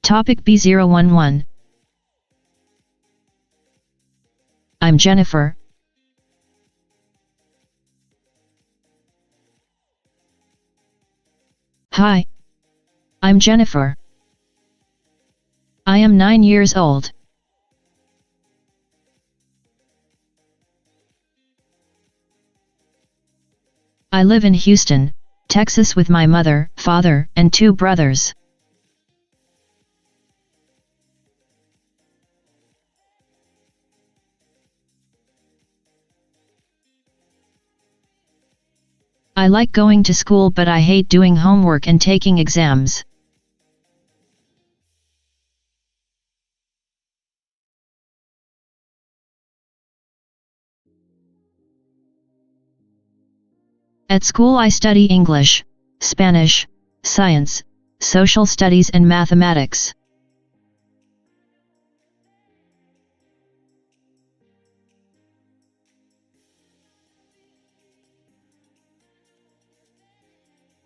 Topic B01. I'm Jennifer. Hi. I'm Jennifer. I am 9 years old. I live in Houston, Texas with my mother, father, and 2 brothers. I like going to school, but I hate doing homework and taking exams. At school I study English, Spanish, science, social studies and mathematics.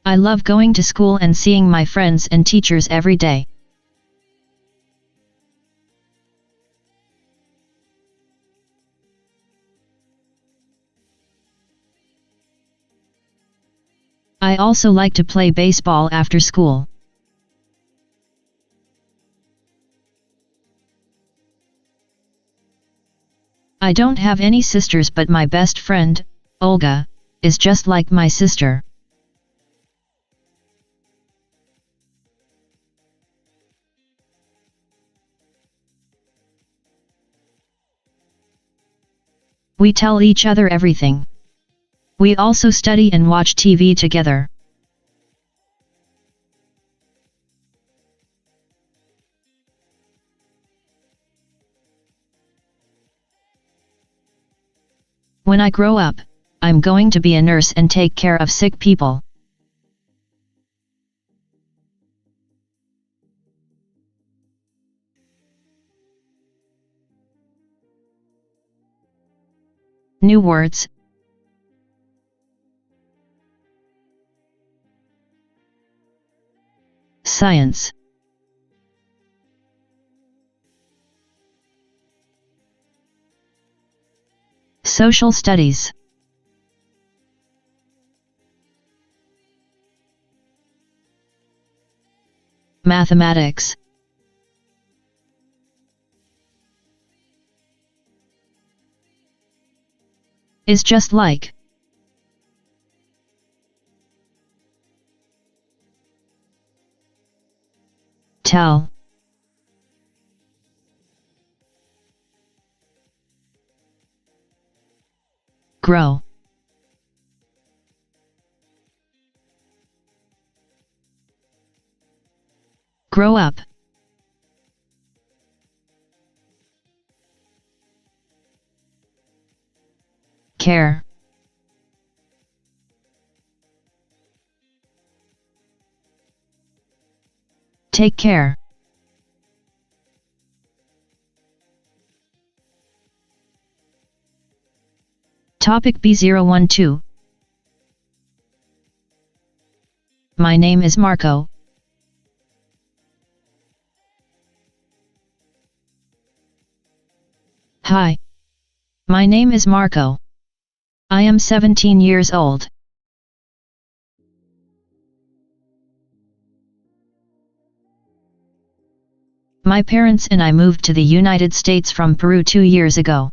I love going to school and seeing my friends and teachers every day. I also like to play baseball after school. I don't have any sisters, but my best friend, Olga, is just like my sister. We tell each other everything. We also study and watch TV together. When I grow up, I'm going to be a nurse and take care of sick people. New words. Science. Social studies. Mathematics. Is just like. Tell. Grow. Grow up. Care. Take care. Topic B012. My name is Marco. Hi. My name is Marco. I am 17 years old. My parents and I moved to the United States from Peru 2 years ago.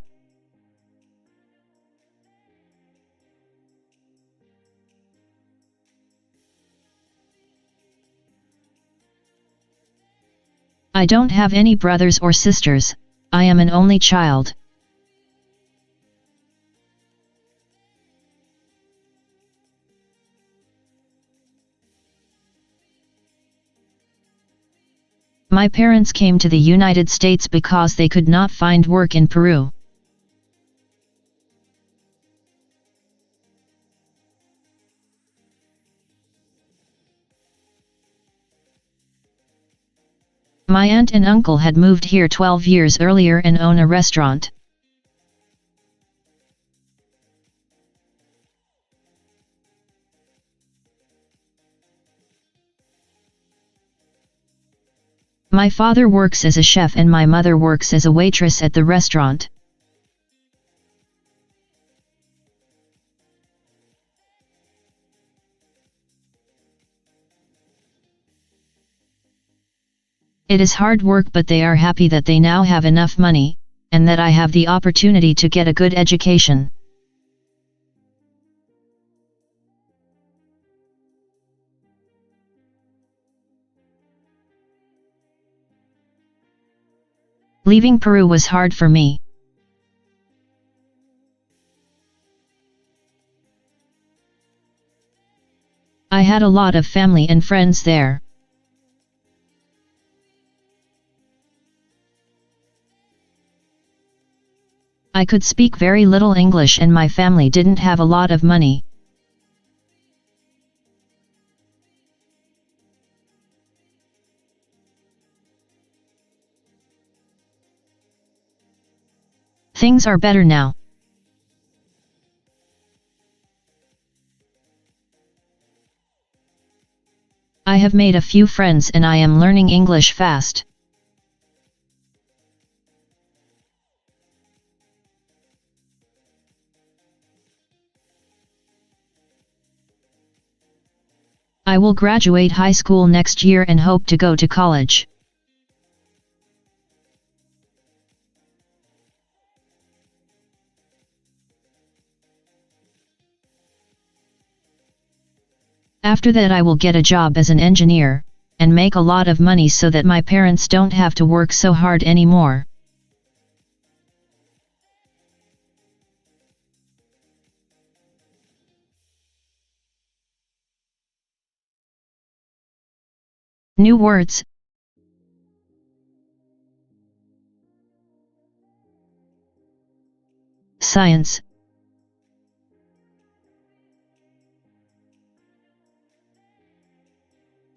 I don't have any brothers or sisters. I am an only child. My parents came to the United States because they could not find work in Peru. My aunt and uncle had moved here 12 years earlier and own a restaurant. My father works as a chef and my mother works as a waitress at the restaurant. It is hard work, but they are happy that they now have enough money, and that I have the opportunity to get a good education. Leaving Peru was hard for me. I had a lot of family and friends there. I could speak very little English and my family didn't have a lot of money. Things are better now. I have made a few friends and I am learning English fast. I will graduate high school next year and hope to go to college. After that I will get a job as an engineer, and make a lot of money so that my parents don't have to work so hard anymore. New words. Science.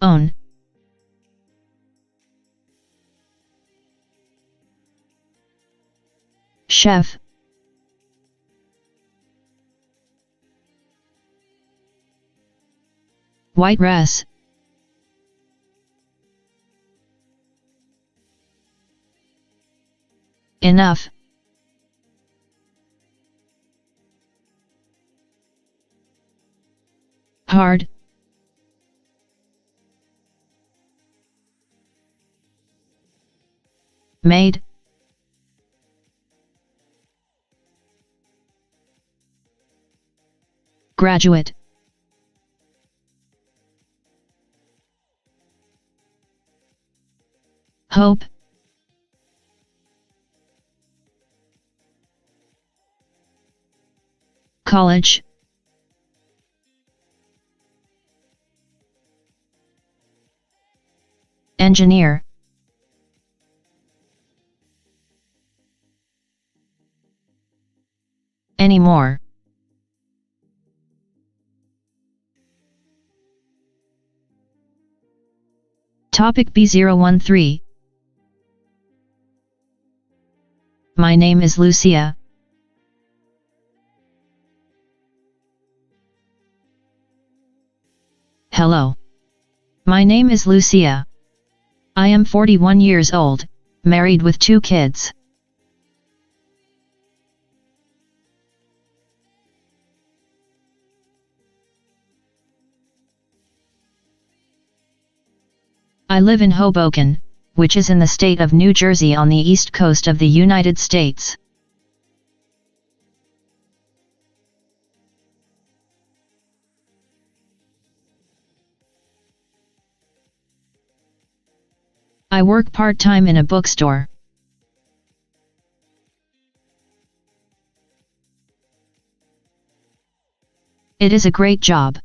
Own. Chef. White dress. Enough. Hard. Made. Graduate. Hope. College. Engineer. Anymore. Topic B013. My name is Lucia. Hello. My name is Lucia. I am 41 years old, married with 2 kids. I live in Hoboken, which is in the state of New Jersey on the east coast of the United States. I work part-time in a bookstore. It is a great job.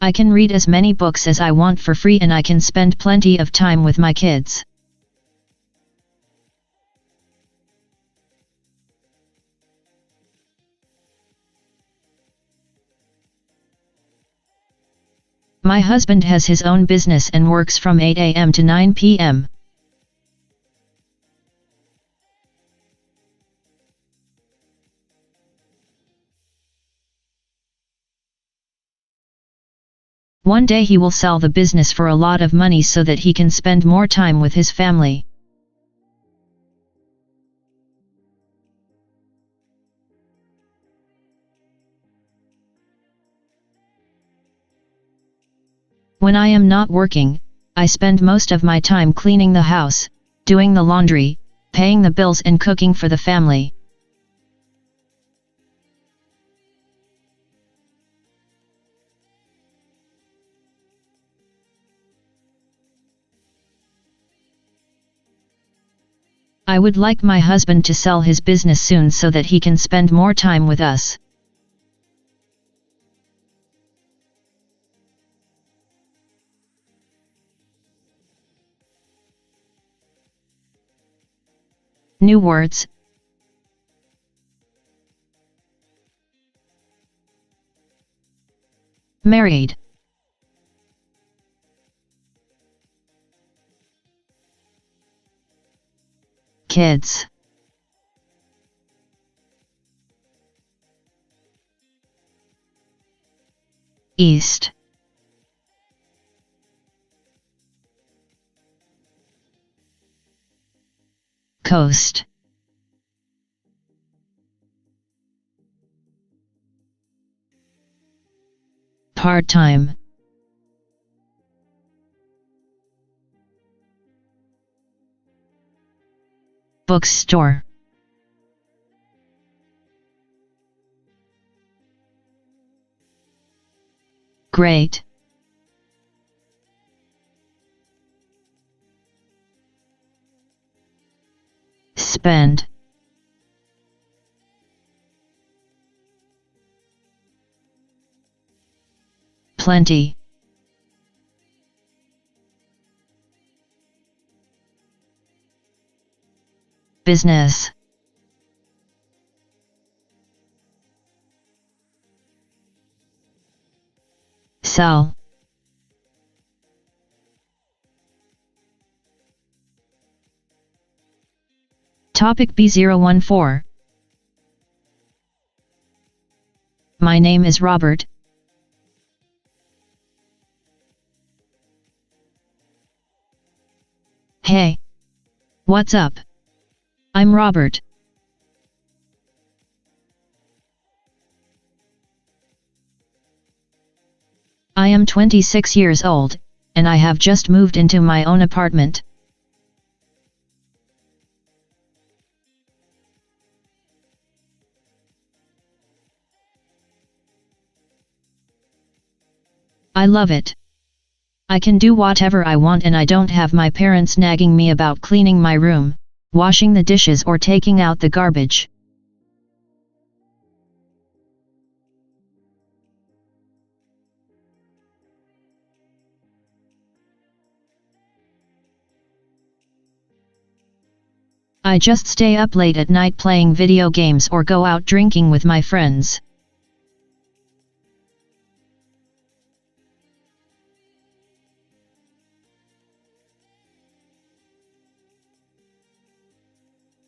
I can read as many books as I want for free and I can spend plenty of time with my kids. My husband has his own business and works from 8 a.m. to 9 p.m. One day he will sell the business for a lot of money so that he can spend more time with his family. When I am not working, I spend most of my time cleaning the house, doing the laundry, paying the bills and cooking for the family. I would like my husband to sell his business soon so that he can spend more time with us. New words. Married. Kids. East. Coast. Part-time. Bookstore. Great. Spend. Plenty. Business. Sell. Topic B014. My name is Robert. Hey. What's up? I'm Robert. I am 26 years old, and I have just moved into my own apartment. I love it. I can do whatever I want and I don't have my parents nagging me about cleaning my room, washing the dishes or taking out the garbage. I just stay up late at night playing video games or go out drinking with my friends.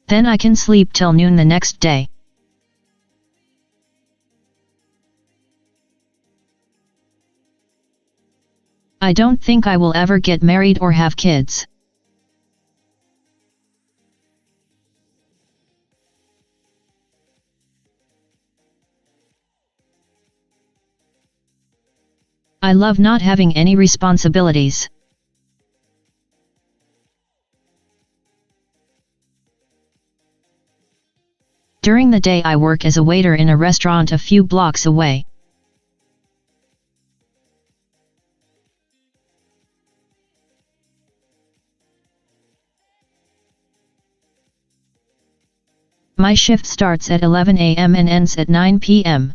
Then I can sleep till noon the next day. I don't think I will ever get married or have kids. I love not having any responsibilities. During the day I work as a waiter in a restaurant a few blocks away. My shift starts at 11 a.m. and ends at 9 p.m.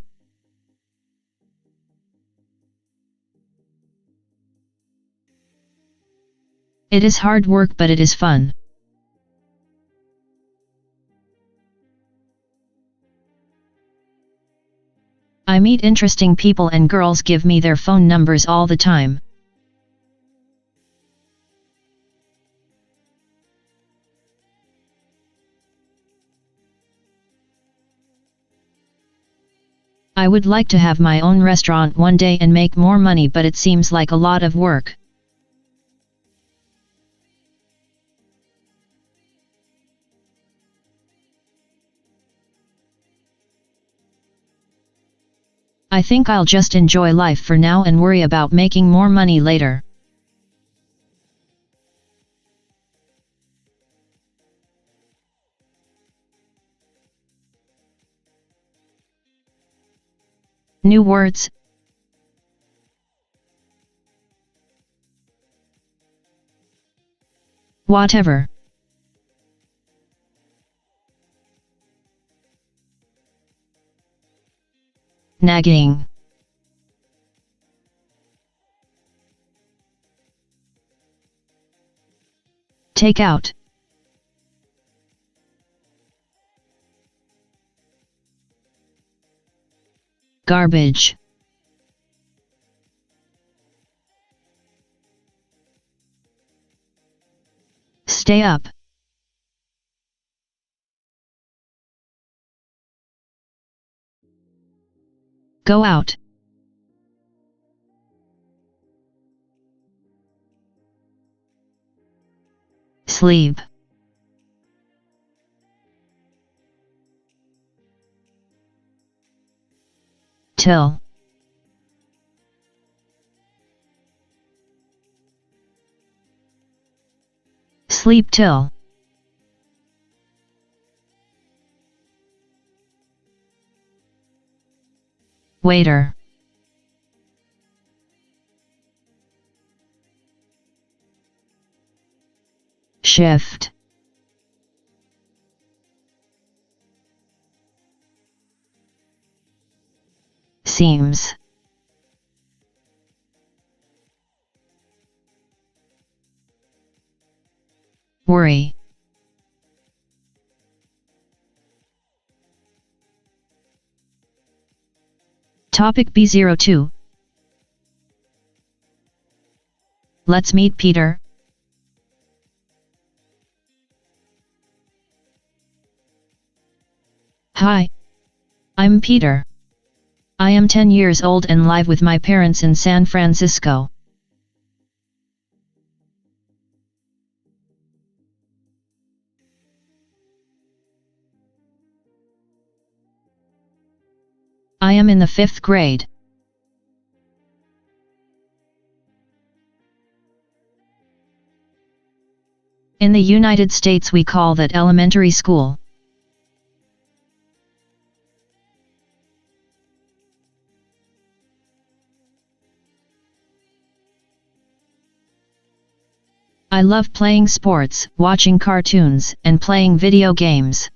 It is hard work, but it is fun. I meet interesting people and girls give me their phone numbers all the time. I would like to have my own restaurant one day and make more money, but it seems like a lot of work. I think I'll just enjoy life for now and worry about making more money later. New words. Whatever. Nagging. Take out. Garbage. Stay up. Go out. Sleep. Till. Sleep till. Waiter. Shift. Seems. Worry. Topic B02. Let's meet Peter. Hi. I'm Peter. I am 10 years old and live with my parents in San Francisco. I am in the 5th grade. In the United States we call that elementary school. I love playing sports, watching cartoons, and playing video games.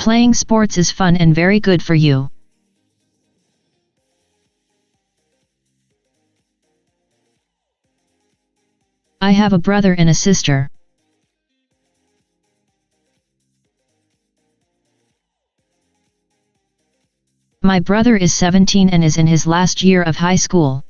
Playing sports is fun and very good for you. I have a brother and a sister. My brother is 17 and is in his last year of high school.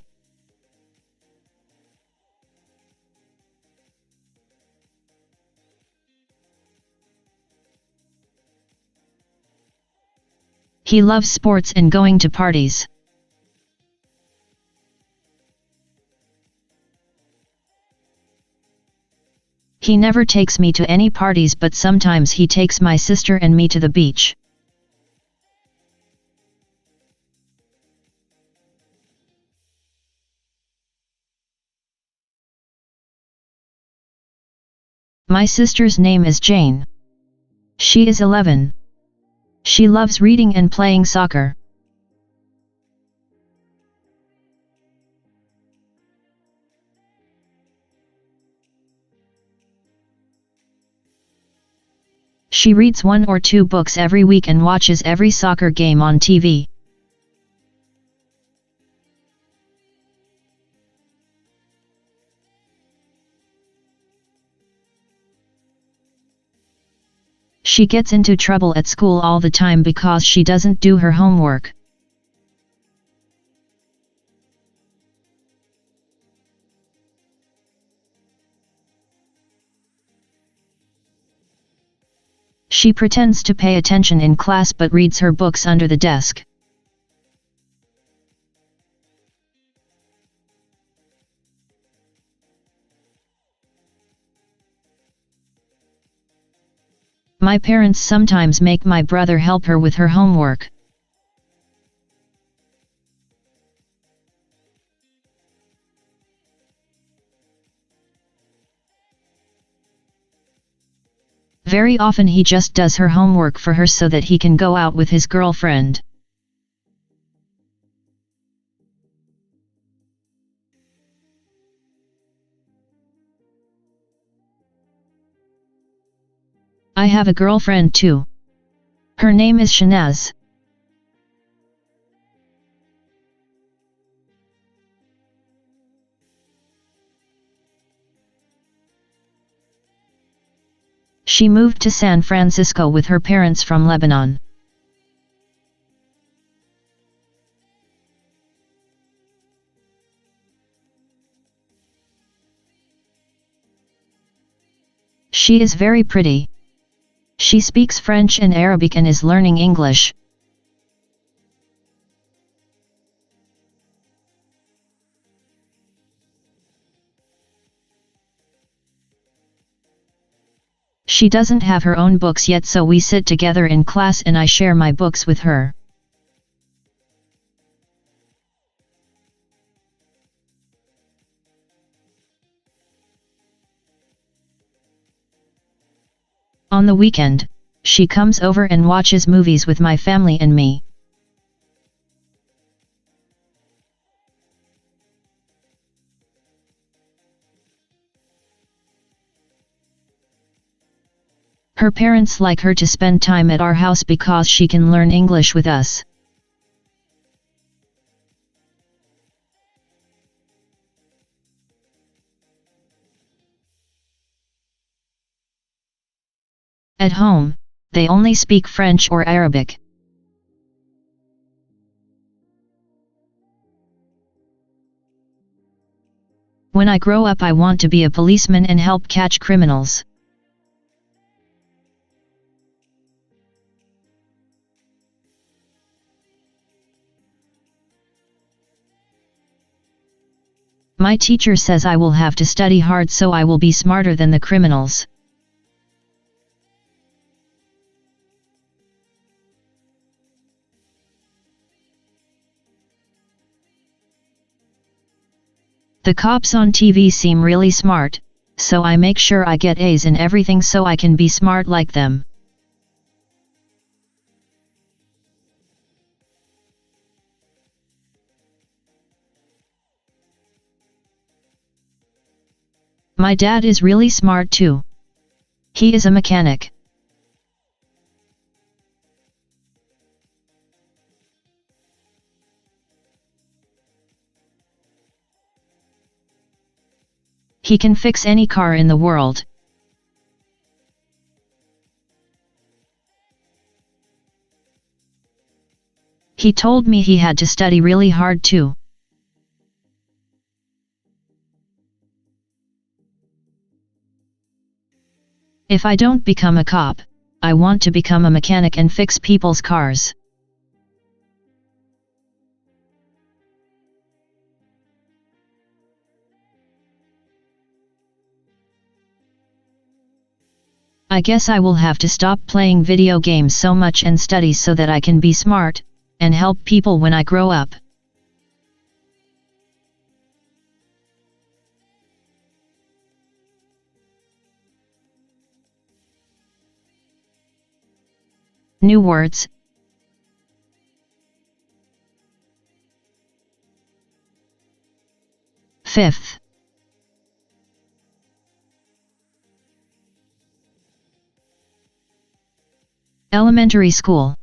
He loves sports and going to parties. He never takes me to any parties, but sometimes he takes my sister and me to the beach. My sister's name is Jane. She is 11. She loves reading and playing soccer. She reads 1 or 2 books every week and watches every soccer game on TV. She gets into trouble at school all the time because she doesn't do her homework. She pretends to pay attention in class but reads her books under the desk. My parents sometimes make my brother help her with her homework. Very often he just does her homework for her so that he can go out with his girlfriend. I have a girlfriend too. Her name is Shanaz. She moved to San Francisco with her parents from Lebanon. She is very pretty. She speaks French and Arabic and is learning English. She doesn't have her own books yet, so we sit together in class and I share my books with her. On the weekend, she comes over and watches movies with my family and me. Her parents like her to spend time at our house because she can learn English with us. At home, they only speak French or Arabic. When I grow up, I want to be a policeman and help catch criminals. My teacher says I will have to study hard so I will be smarter than the criminals. The cops on TV seem really smart, so I make sure I get A's in everything so I can be smart like them. My dad is really smart too. He is a mechanic. He can fix any car in the world. He told me he had to study really hard too. If I don't become a cop, I want to become a mechanic and fix people's cars. I guess I will have to stop playing video games so much and study so that I can be smart, and help people when I grow up. New words. Fifth. Elementary school.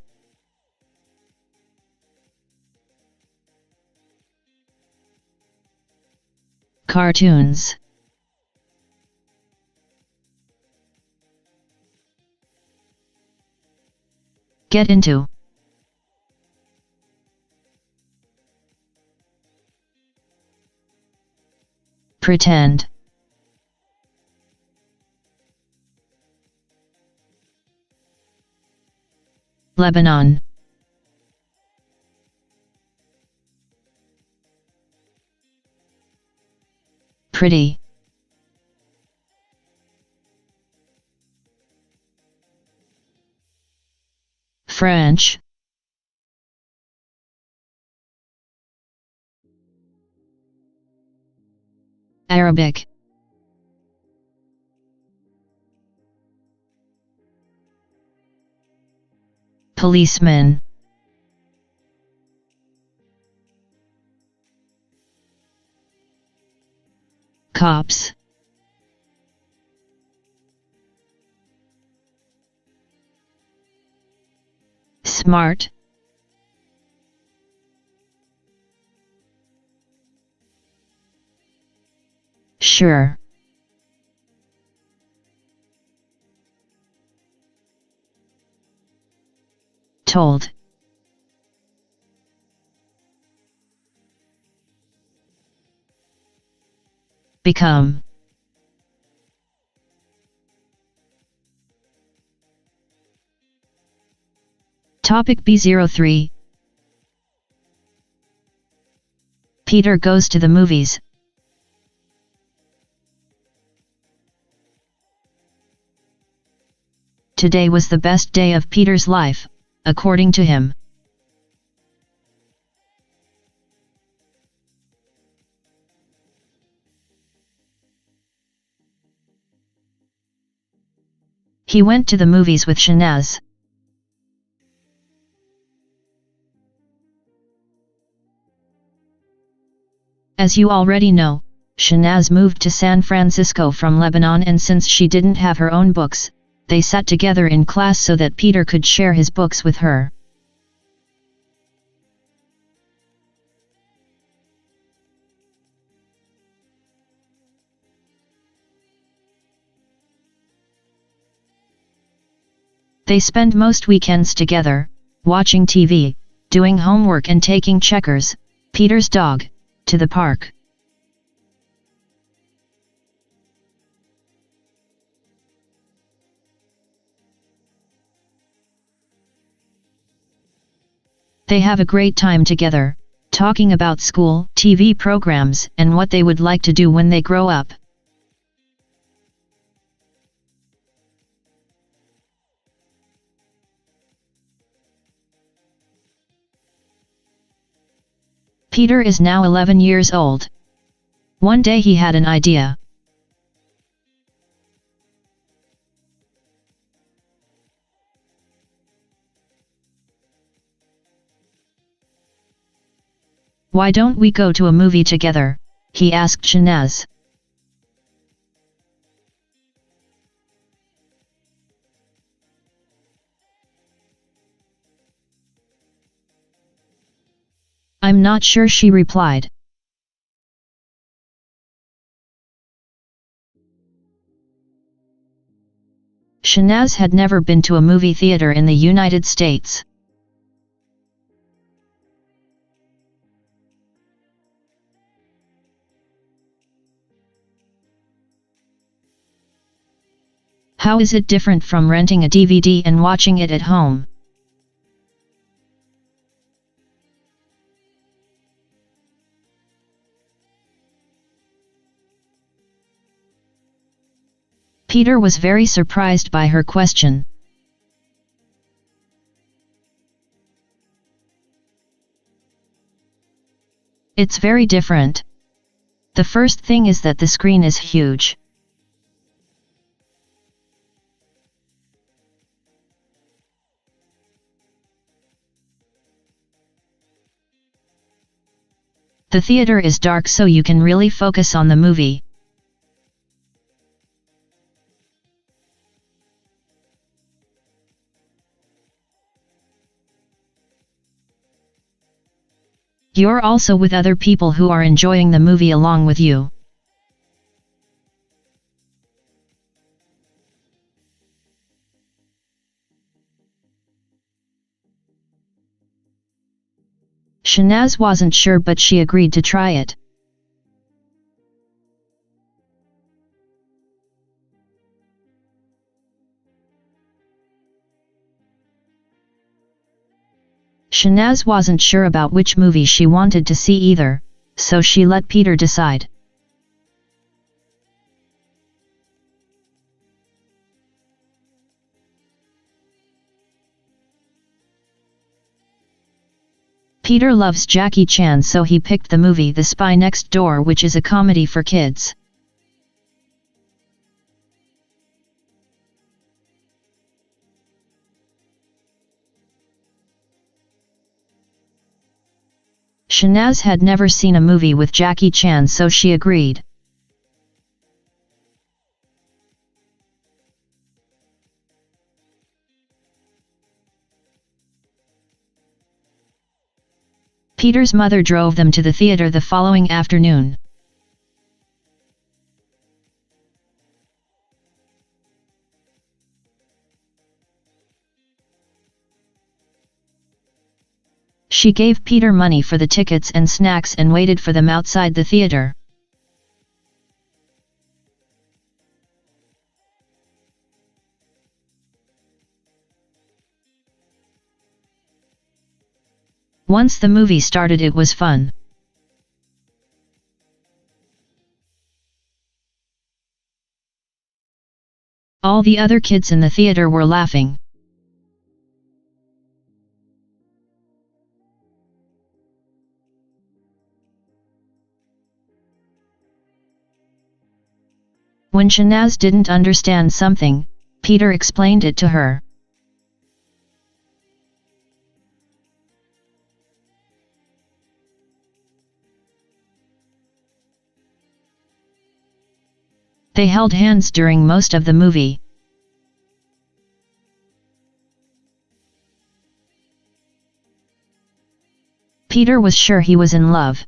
Cartoons. Get into. Pretend. Lebanon. Pretty. French. Arabic. Policeman. Cops. Smart. Sure. Told. Become. Topic B03. Peter goes to the movies. Today was the best day of Peter's life, according to him. He went to the movies with Shanaz. As you already know, Shanaz moved to San Francisco from Lebanon, and since she didn't have her own books, they sat together in class so that Peter could share his books with her. They spend most weekends together, watching TV, doing homework and taking Checkers, Peter's dog, to the park. They have a great time together, talking about school, TV programs, and what they would like to do when they grow up. Peter is now 11 years old. One day he had an idea. Why don't we go to a movie together? He asked Shanaz. I'm not sure, she replied. Shanaz had never been to a movie theater in the United States. How is it different from renting a DVD and watching it at home? Peter was very surprised by her question. It's very different. The first thing is that the screen is huge. The theater is dark so you can really focus on the movie. You're also with other people who are enjoying the movie along with you. Shanaz wasn't sure, but she agreed to try it. Shanaz wasn't sure about which movie she wanted to see either, so she let Peter decide. Peter loves Jackie Chan, so he picked the movie The Spy Next Door, which is a comedy for kids. Shanaz had never seen a movie with Jackie Chan, so she agreed. Peter's mother drove them to the theater the following afternoon. She gave Peter money for the tickets and snacks and waited for them outside the theater. Once the movie started, it was fun. All the other kids in the theater were laughing. When Shanaz didn't understand something, Peter explained it to her. They held hands during most of the movie. Peter was sure he was in love.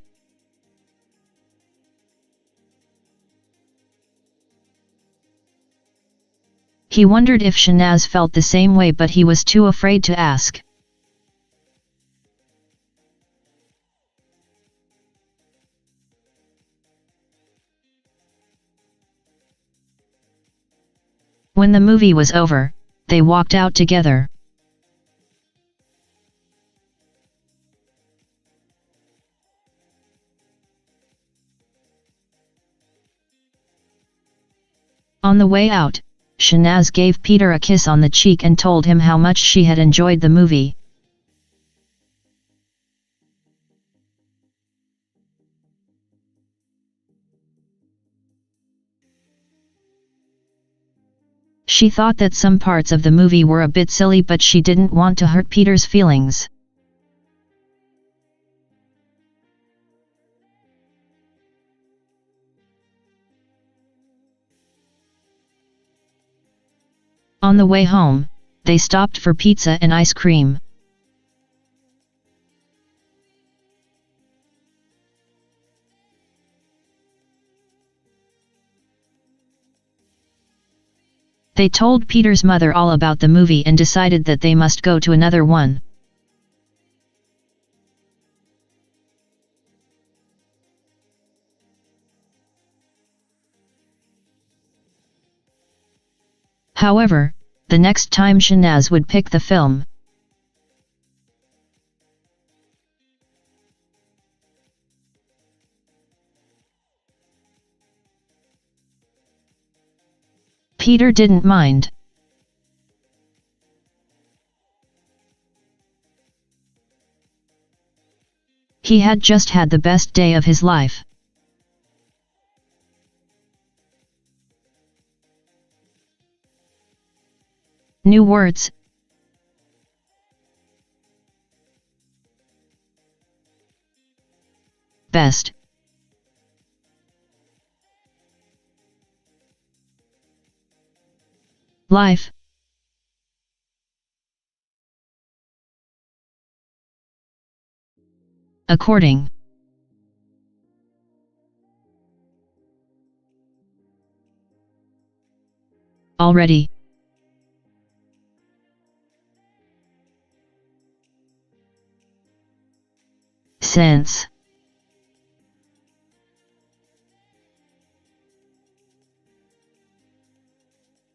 He wondered if Shanaz felt the same way, but he was too afraid to ask. When the movie was over, they walked out together. On the way out, Shanaz gave Peter a kiss on the cheek and told him how much she had enjoyed the movie. She thought that some parts of the movie were a bit silly, but she didn't want to hurt Peter's feelings. On the way home, they stopped for pizza and ice cream. They told Peter's mother all about the movie and decided that they must go to another one. However, the next time Shanaz would pick the film, Peter didn't mind. He had just had the best day of his life. New words. Best. Life. According. Already. Since.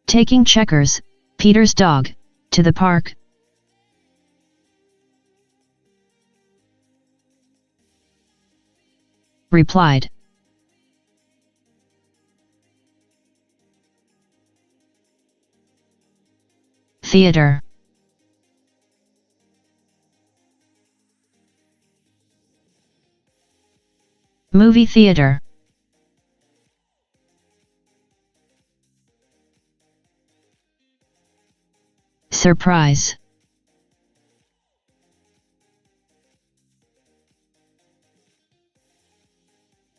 Taking Checkers, Peter's dog, to the park. replied. Theater. Movie theater. Surprise.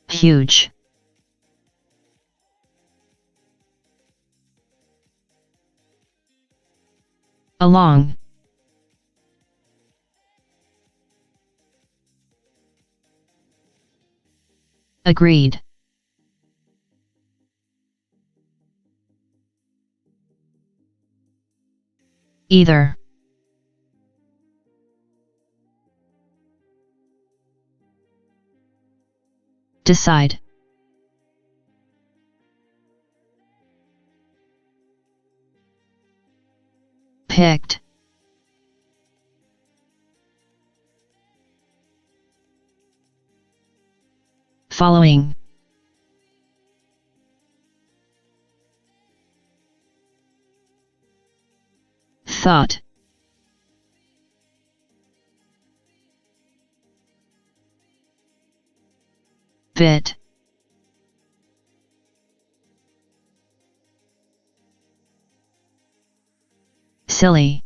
Huge. Along. Agreed. Either. Decide. Picked. Following. Thought. Bit. Silly.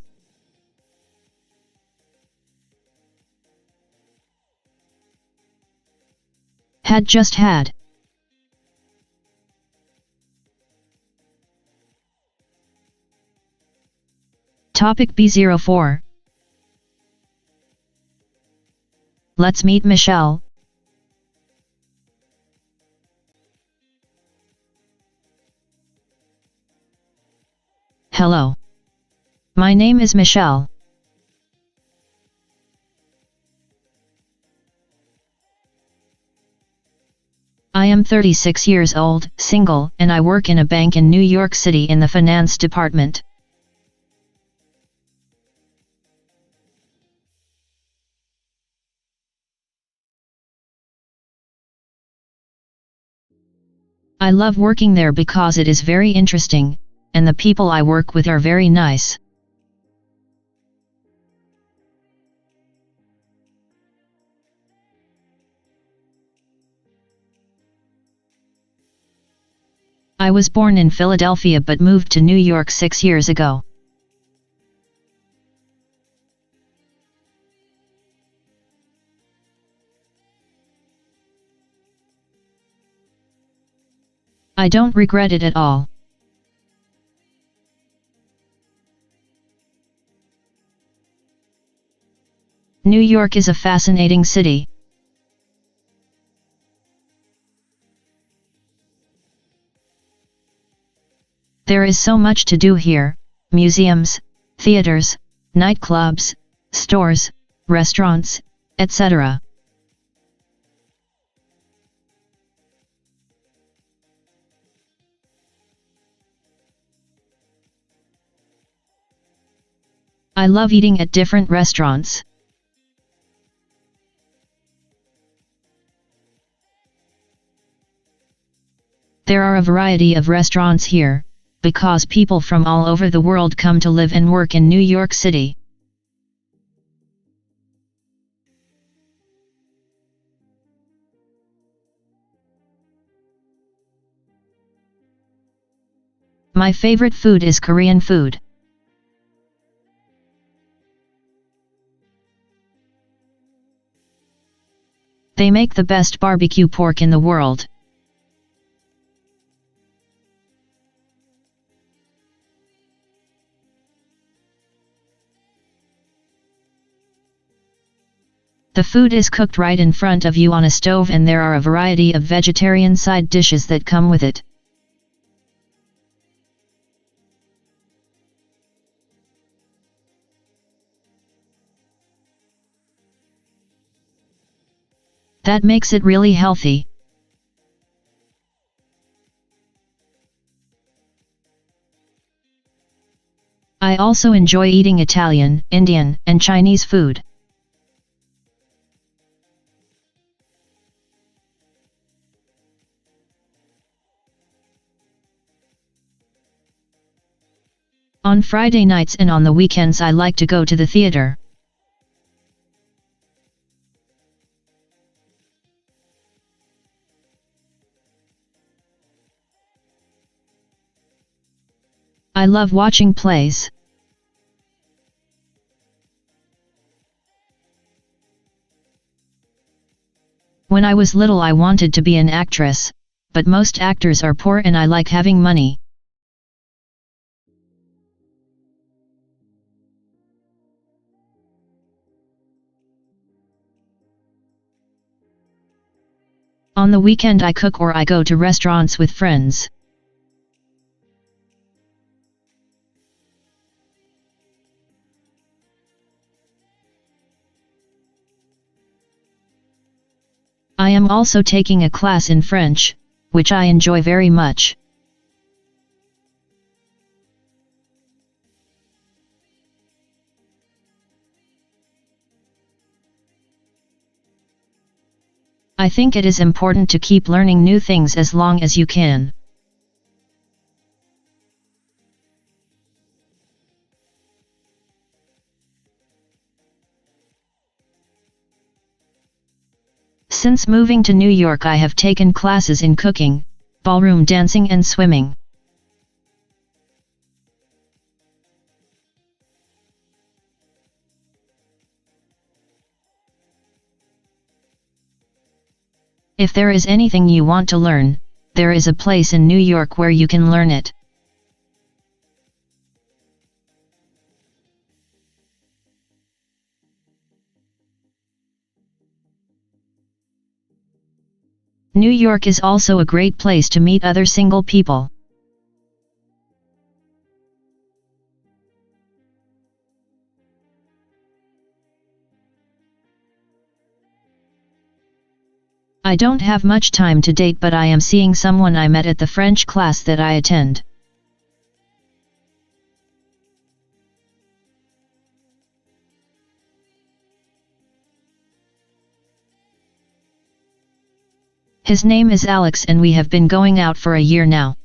Had just had. Topic B04. Let's meet Michelle. Hello. My name is Michelle. I am 36 years old, single, and I work in a bank in New York City in the finance department. I love working there because it is very interesting, and the people I work with are very nice. I was born in Philadelphia but moved to New York 6 years ago. I don't regret it at all. New York is a fascinating city. There is so much to do here: museums, theaters, nightclubs, stores, restaurants, etc. I love eating at different restaurants. There are a variety of restaurants here, because people from all over the world come to live and work in New York City. My favorite food is Korean food. They make the best barbecue pork in the world. The food is cooked right in front of you on a stove, and there are a variety of vegetarian side dishes that come with it. That makes it really healthy. I also enjoy eating Italian, Indian, and Chinese food. On Friday nights and on the weekends I like to go to the theater. I love watching plays. When I was little I wanted to be an actress, but most actors are poor and I like having money. On the weekend I cook or I go to restaurants with friends. I am also taking a class in French, which I enjoy very much. I think it is important to keep learning new things as long as you can. Since moving to New York I have taken classes in cooking, ballroom dancing and swimming. If there is anything you want to learn, there is a place in New York where you can learn it. New York is also a great place to meet other single people. I don't have much time to date, but I am seeing someone I met at the French class that I attend. His name is Alex and we have been going out for a year now.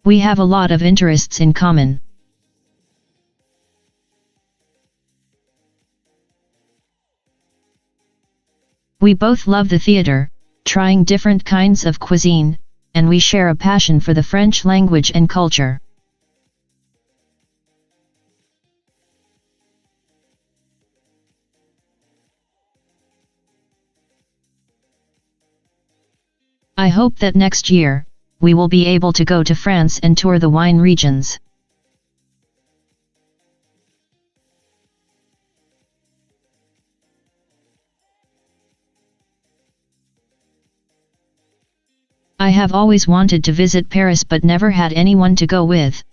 We have a lot of interests in common. We both love the theater, trying different kinds of cuisine, and we share a passion for the French language and culture. I hope that next year, we will be able to go to France and tour the wine regions. I have always wanted to visit Paris but never had anyone to go with.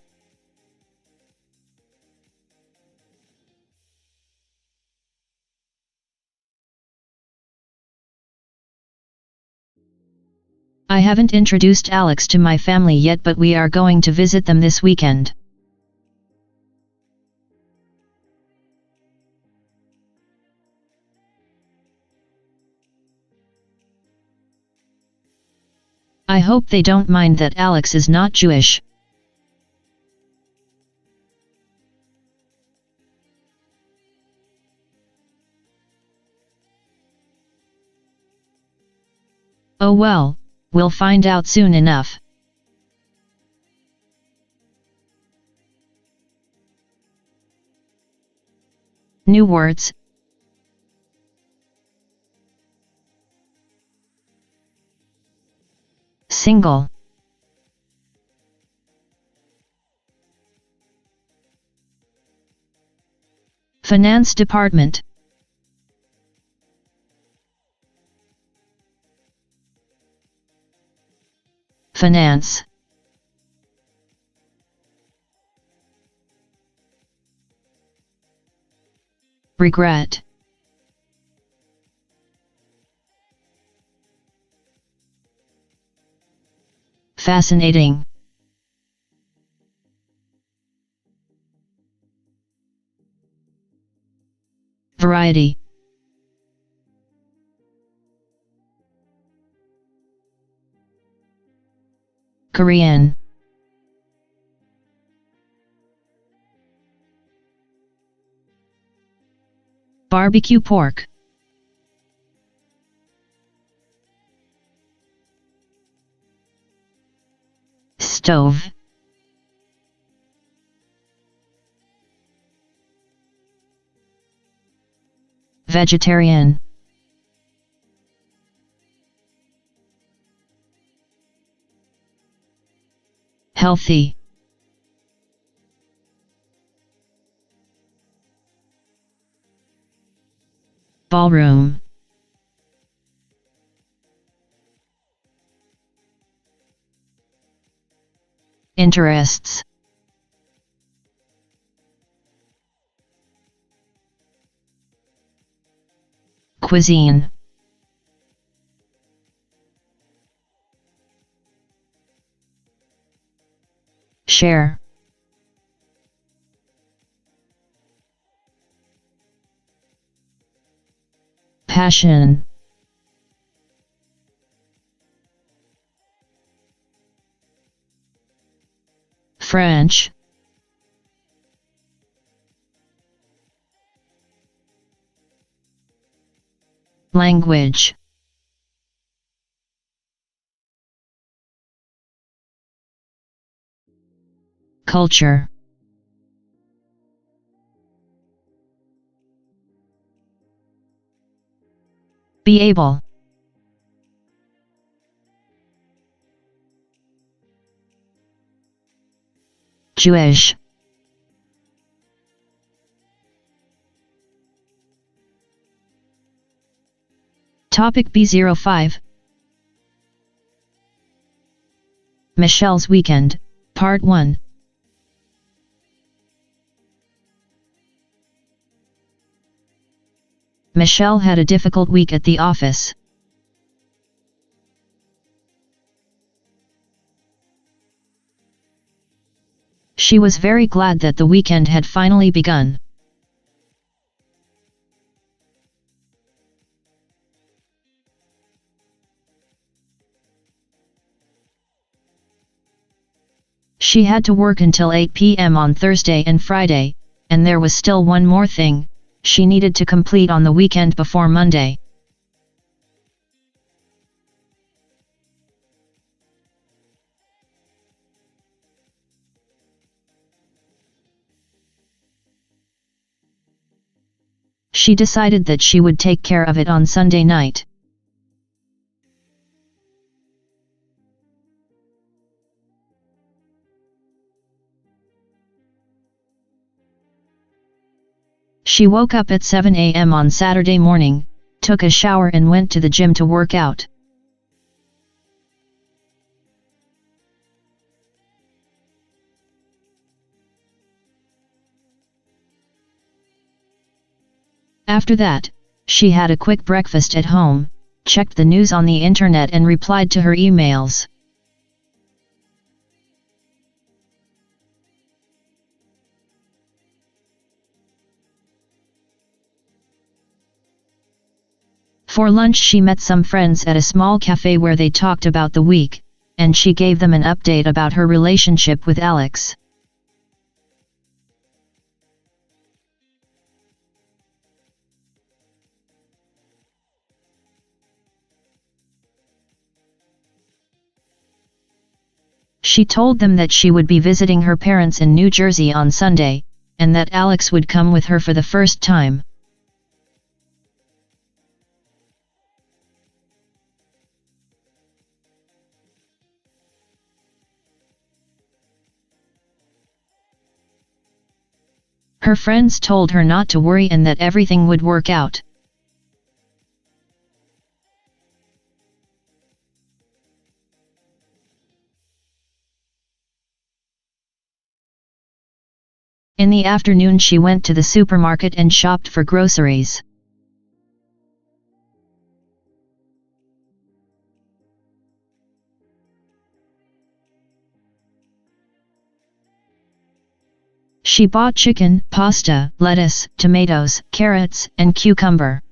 I haven't introduced Alex to my family yet, but we are going to visit them this weekend. I hope they don't mind that Alex is not Jewish. Oh well, we'll find out soon enough. New words. Single. Finance department. Finance. Regret. Fascinating. Variety. Korean. Barbecue pork. Stove. Vegetarian. Healthy. Ballroom. Interests. Cuisine. Share. Passion. French. Language. Culture. Be able. Jewish. Topic B05. Michelle's Weekend, Part 1. Michelle had a difficult week at the office. She was very glad that the weekend had finally begun. She had to work until 8 p.m. on Thursday and Friday, and there was still one more thing she needed to complete on the weekend before Monday. She decided that she would take care of it on Sunday night. She woke up at 7 a.m. on Saturday morning, took a shower and went to the gym to work out. After that, she had a quick breakfast at home, checked the news on the internet and replied to her emails. For lunch she met some friends at a small cafe where they talked about the week, and she gave them an update about her relationship with Alex. She told them that she would be visiting her parents in New Jersey on Sunday, and that Alex would come with her for the first time. Her friends told her not to worry and that everything would work out. In the afternoon she went to the supermarket and shopped for groceries. She bought chicken, pasta, lettuce, tomatoes, carrots, and cucumber.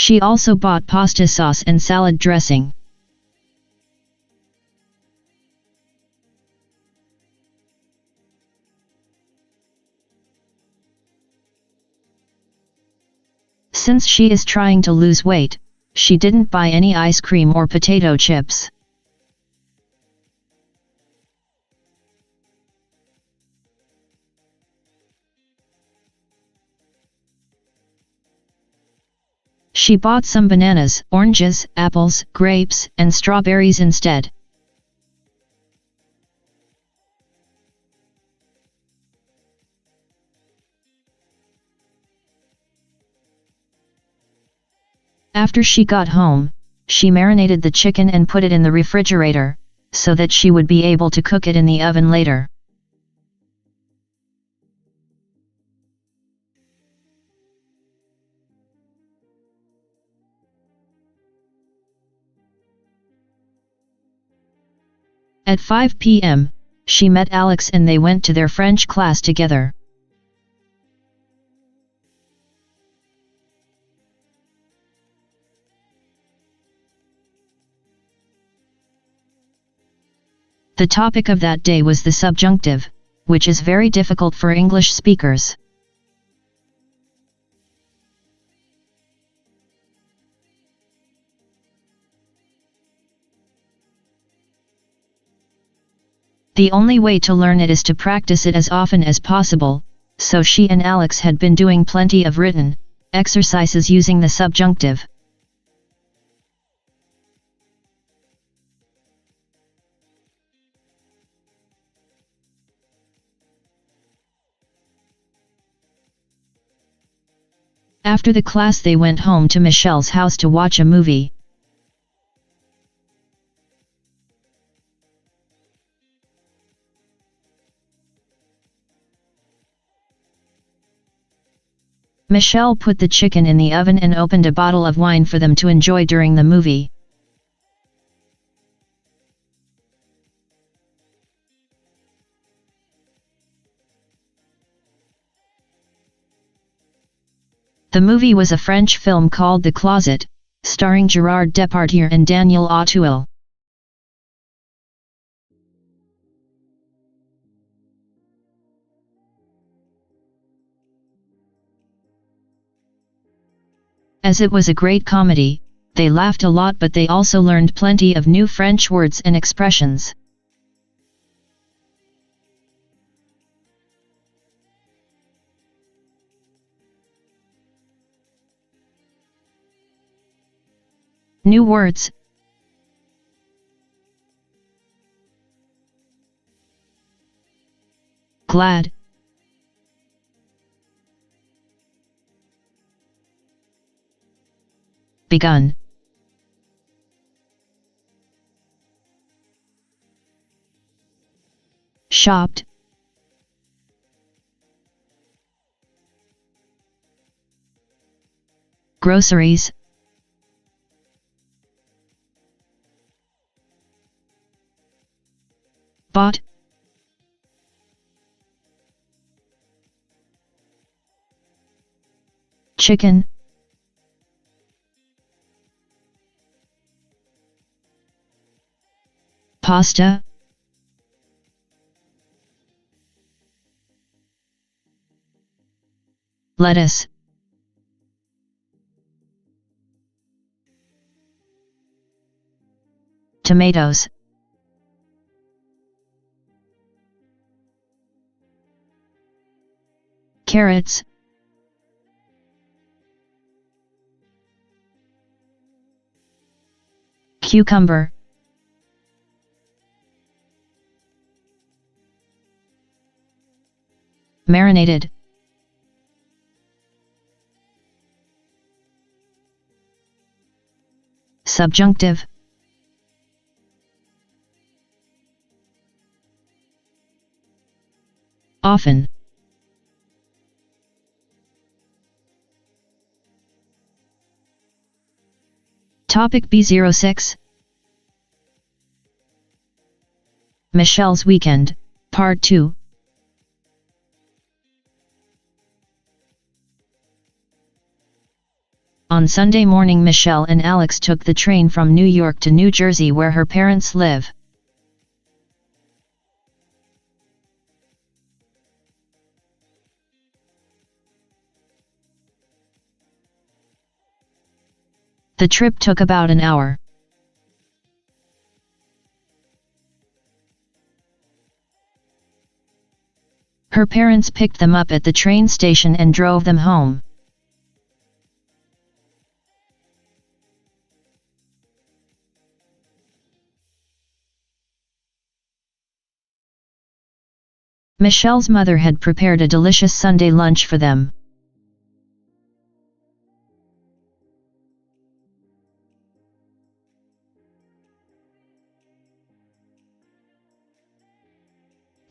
She also bought pasta sauce and salad dressing. Since she is trying to lose weight, she didn't buy any ice cream or potato chips. She bought some bananas, oranges, apples, grapes, and strawberries instead. After she got home, she marinated the chicken and put it in the refrigerator, so that she would be able to cook it in the oven later. At 5 p.m., she met Alex and they went to their French class together. The topic of that day was the subjunctive, which is very difficult for English speakers. The only way to learn it is to practice it as often as possible, so she and Alex had been doing plenty of written exercises using the subjunctive. After the class they went home to Michelle's house to watch a movie. Michelle put the chicken in the oven and opened a bottle of wine for them to enjoy during the movie. The movie was a French film called The Closet, starring Gerard Depardieu and Daniel Auteuil. As it was a great comedy, they laughed a lot, but they also learned plenty of new French words and expressions. New words. Glad. Begun. Shopped. Groceries. Bought. Chicken. Pasta. Lettuce. Tomatoes. Carrots. Cucumber. Marinated. Subjunctive. Often. Topic B06. Michelle's Weekend, Part 2. On Sunday morning, Michelle and Alex took the train from New York to New Jersey, where her parents live. The trip took about an hour. Her parents picked them up at the train station and drove them home. Michelle's mother had prepared a delicious Sunday lunch for them.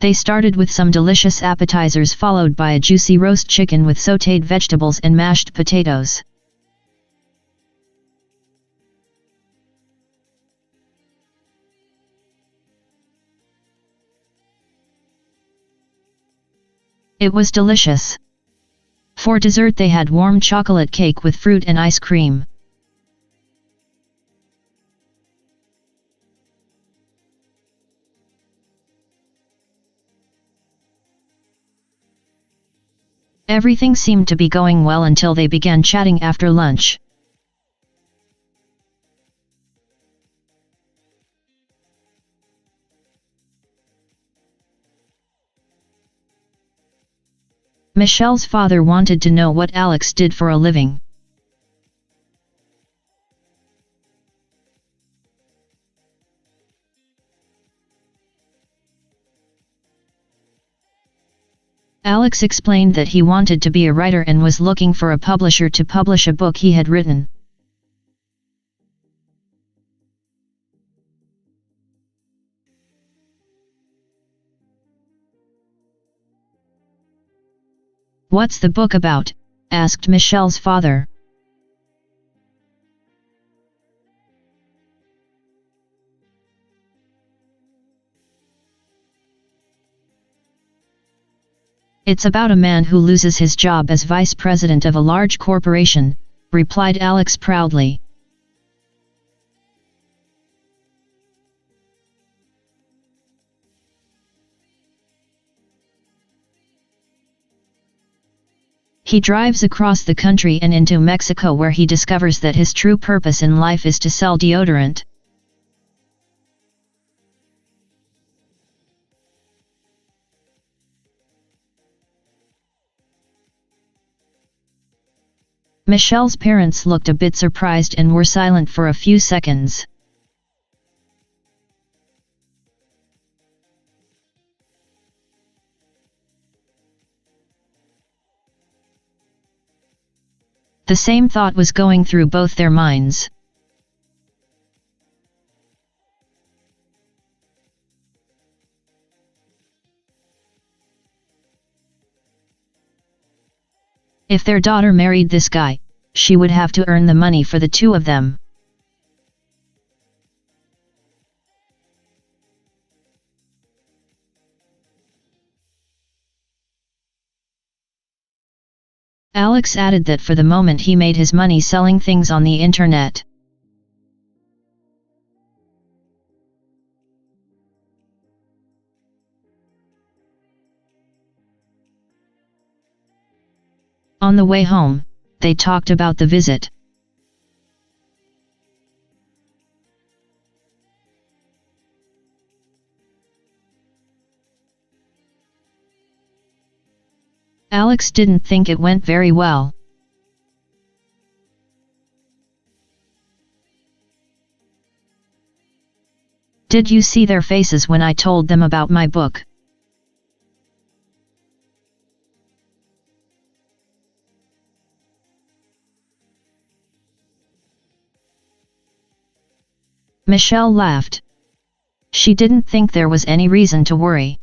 They started with some delicious appetizers, followed by a juicy roast chicken with sautéed vegetables and mashed potatoes. It was delicious. For dessert they had warm chocolate cake with fruit and ice cream. Everything seemed to be going well until they began chatting after lunch. Michelle's father wanted to know what Alex did for a living. Alex explained that he wanted to be a writer and was looking for a publisher to publish a book he had written. "What's the book about?" asked Michelle's father. "It's about a man who loses his job as vice president of a large corporation," replied Alex proudly. He drives across the country and into Mexico, where he discovers that his true purpose in life is to sell deodorant. Michelle's parents looked a bit surprised and were silent for a few seconds. The same thought was going through both their minds. If their daughter married this guy, she would have to earn the money for the two of them. Alex added that for the moment he made his money selling things on the internet. On the way home, they talked about the visit. Alex didn't think it went very well. "Did you see their faces when I told them about my book?" Michelle laughed. She didn't think there was any reason to worry.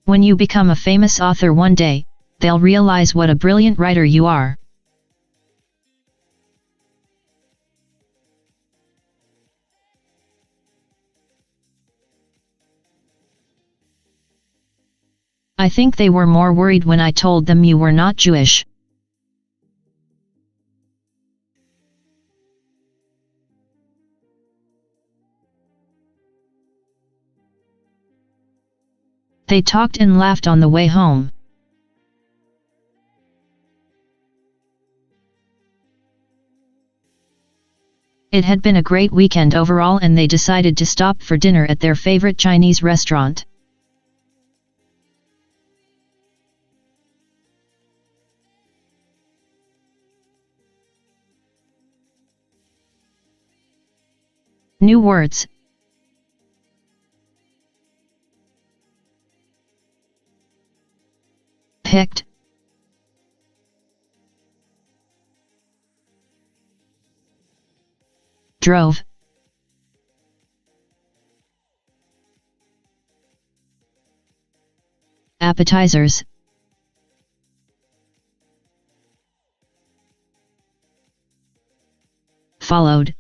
When you become a famous author one day, they'll realize what a brilliant writer you are. I think they were more worried when I told them you were not Jewish. They talked and laughed on the way home. It had been a great weekend overall, and they decided to stop for dinner at their favorite Chinese restaurant. New words. Picked. Drove. Appetizers. Followed.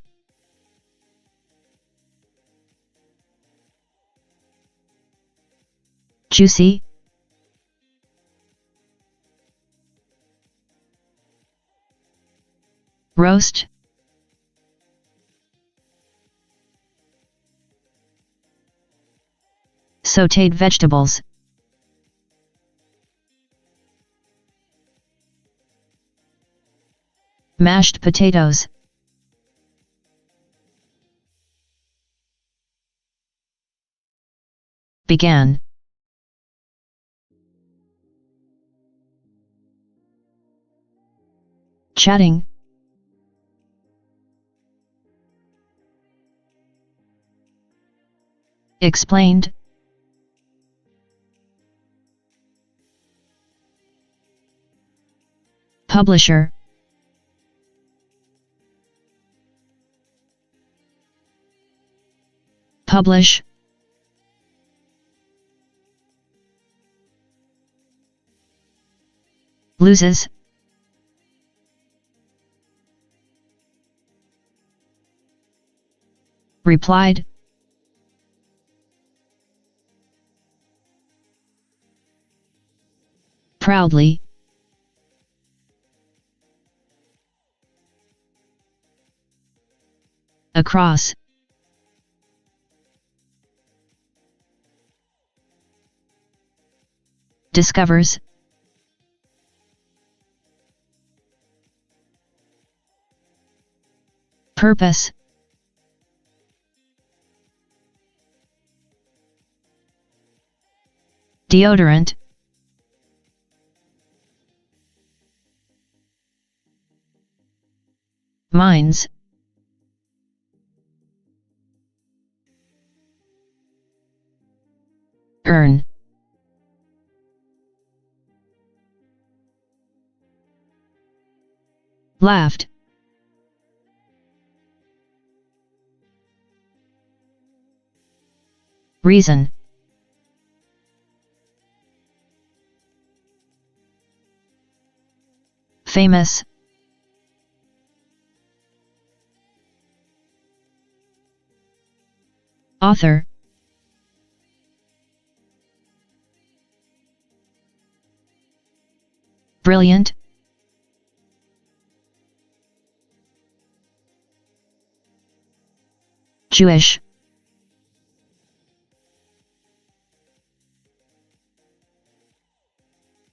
Juicy. Roast. Sautéed vegetables. Mashed potatoes. Began. Chatting. Explained. Publisher. Publish. Loses. Replied. Proudly. Across. Discovers. Purpose. Deodorant. Mines. Earn. Laughed. Reason. Famous. Author. Brilliant. Jewish.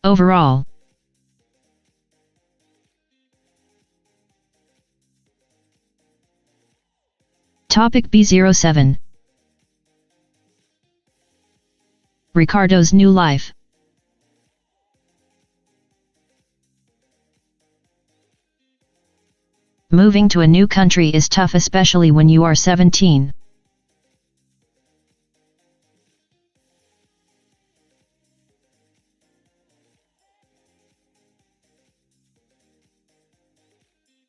Overall. Topic B07. Ricardo's new life. Moving to a new country is tough, especially when you are 17.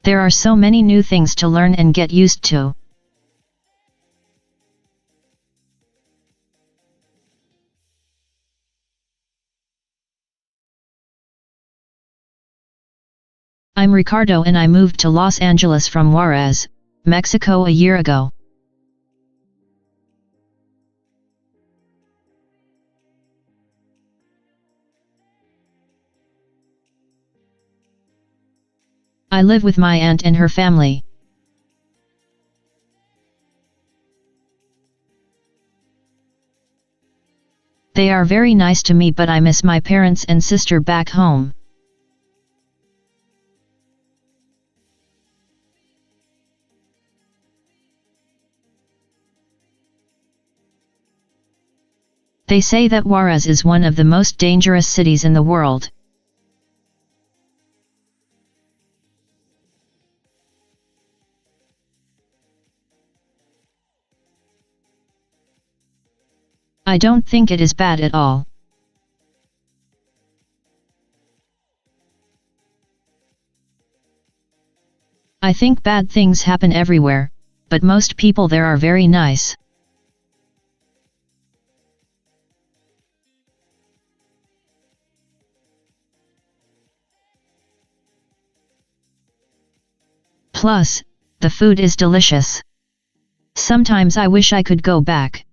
There are so many new things to learn and get used to. I'm Ricardo and I moved to Los Angeles from Juarez, Mexico a year ago. I live with my aunt and her family. They are very nice to me, but I miss my parents and sister back home. They say that Juarez is one of the most dangerous cities in the world. I don't think it is bad at all. I think bad things happen everywhere, but most people there are very nice. Plus, the food is delicious. Sometimes I wish I could go back.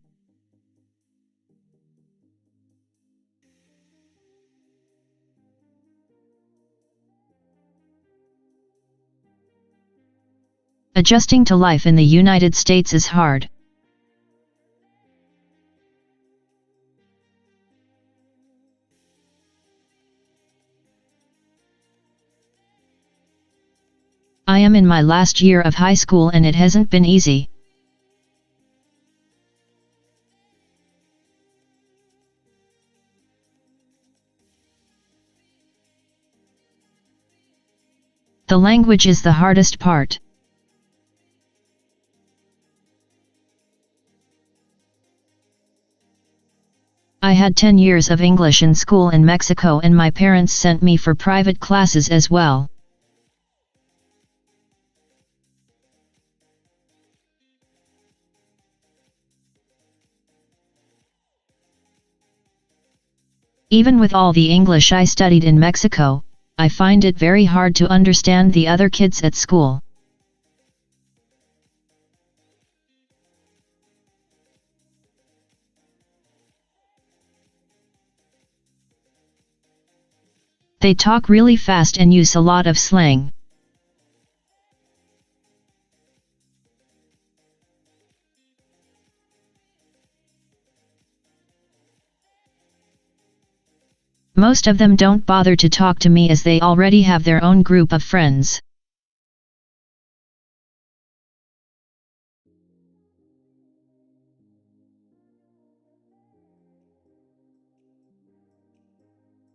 Adjusting to life in the United States is hard. I am in my last year of high school and it hasn't been easy. The language is the hardest part. I had 10 years of English in school in Mexico and my parents sent me for private classes as well. Even with all the English I studied in Mexico, I find it very hard to understand the other kids at school. They talk really fast and use a lot of slang. Most of them don't bother to talk to me as they already have their own group of friends.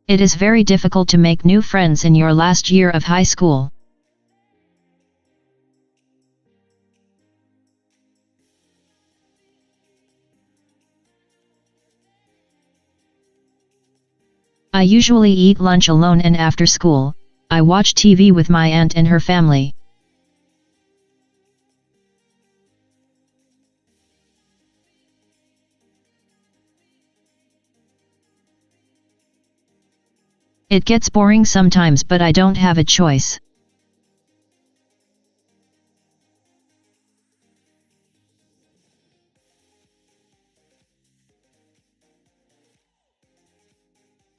It is very difficult to make new friends in your last year of high school. I usually eat lunch alone and after school, I watch TV with my aunt and her family. It gets boring sometimes, but I don't have a choice.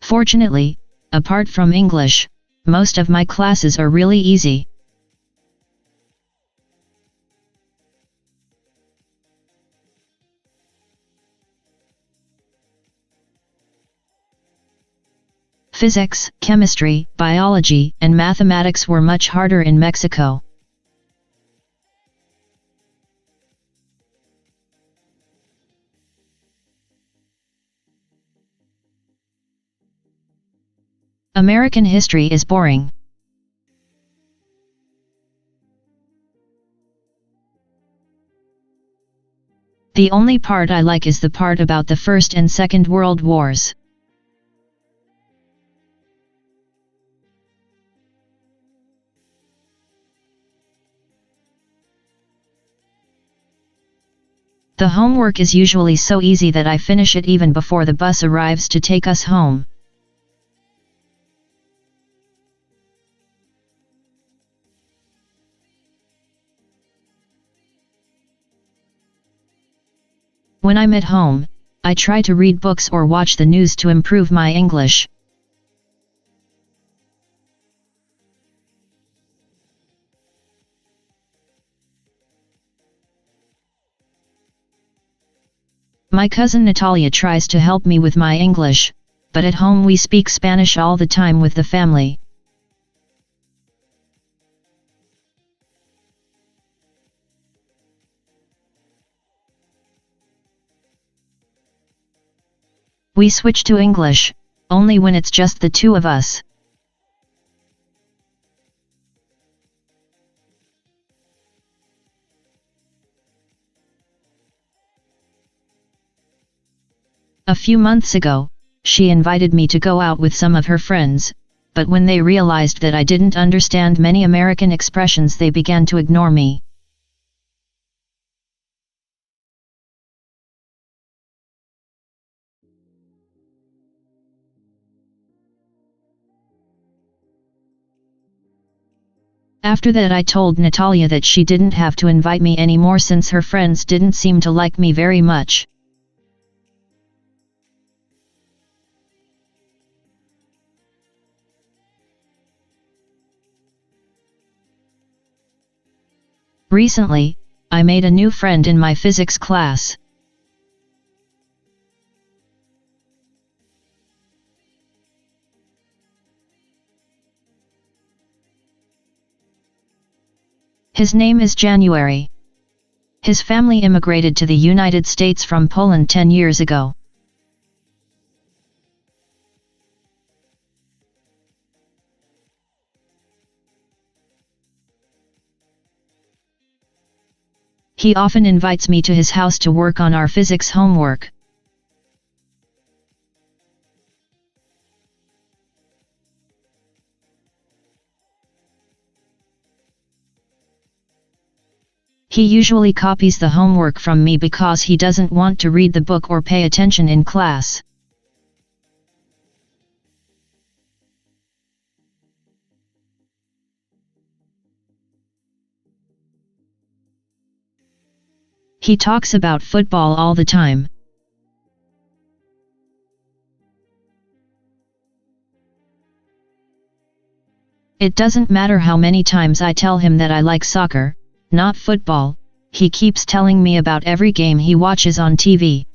Fortunately, apart from English, most of my classes are really easy. Physics, chemistry, biology, and mathematics were much harder in Mexico. American history is boring. The only part I like is the part about the First and Second World Wars. The homework is usually so easy that I finish it even before the bus arrives to take us home. When I'm at home, I try to read books or watch the news to improve my English. My cousin Natalia tries to help me with my English, but at home we speak Spanish all the time with the family. We switch to English, only when it's just the two of us. A few months ago, she invited me to go out with some of her friends, but when they realized that I didn't understand many American expressions, they began to ignore me. After that, I told Natalia that she didn't have to invite me anymore since her friends didn't seem to like me very much. Recently, I made a new friend in my physics class. His name is January. His family immigrated to the United States from Poland 10 years ago. He often invites me to his house to work on our physics homework. He usually copies the homework from me because he doesn't want to read the book or pay attention in class. He talks about football all the time. It doesn't matter how many times I tell him that I like soccer, not football, he keeps telling me about every game he watches on TV.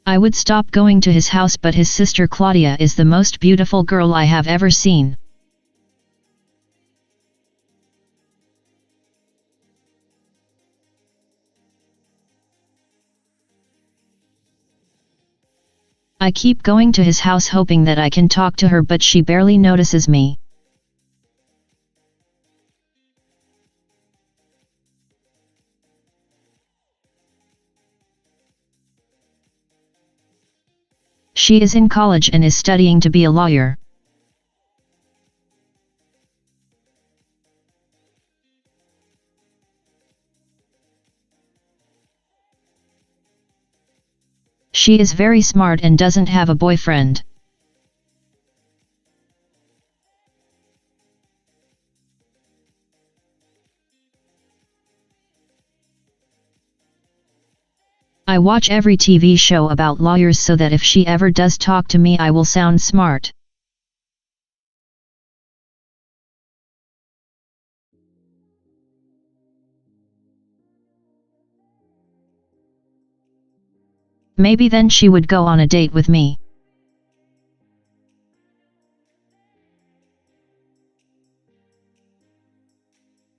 I would stop going to his house, but his sister Claudia is the most beautiful girl I have ever seen. I keep going to his house hoping that I can talk to her, but she barely notices me. She is in college and is studying to be a lawyer. She is very smart and doesn't have a boyfriend. I watch every TV show about lawyers so that if she ever does talk to me, I will sound smart. Maybe then she would go on a date with me.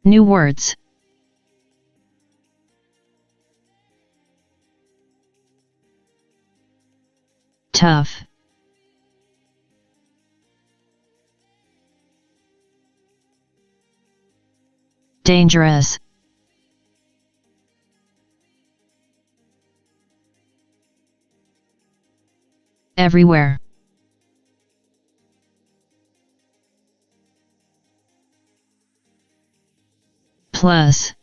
New words. Tough. Dangerous. Everywhere. Plus.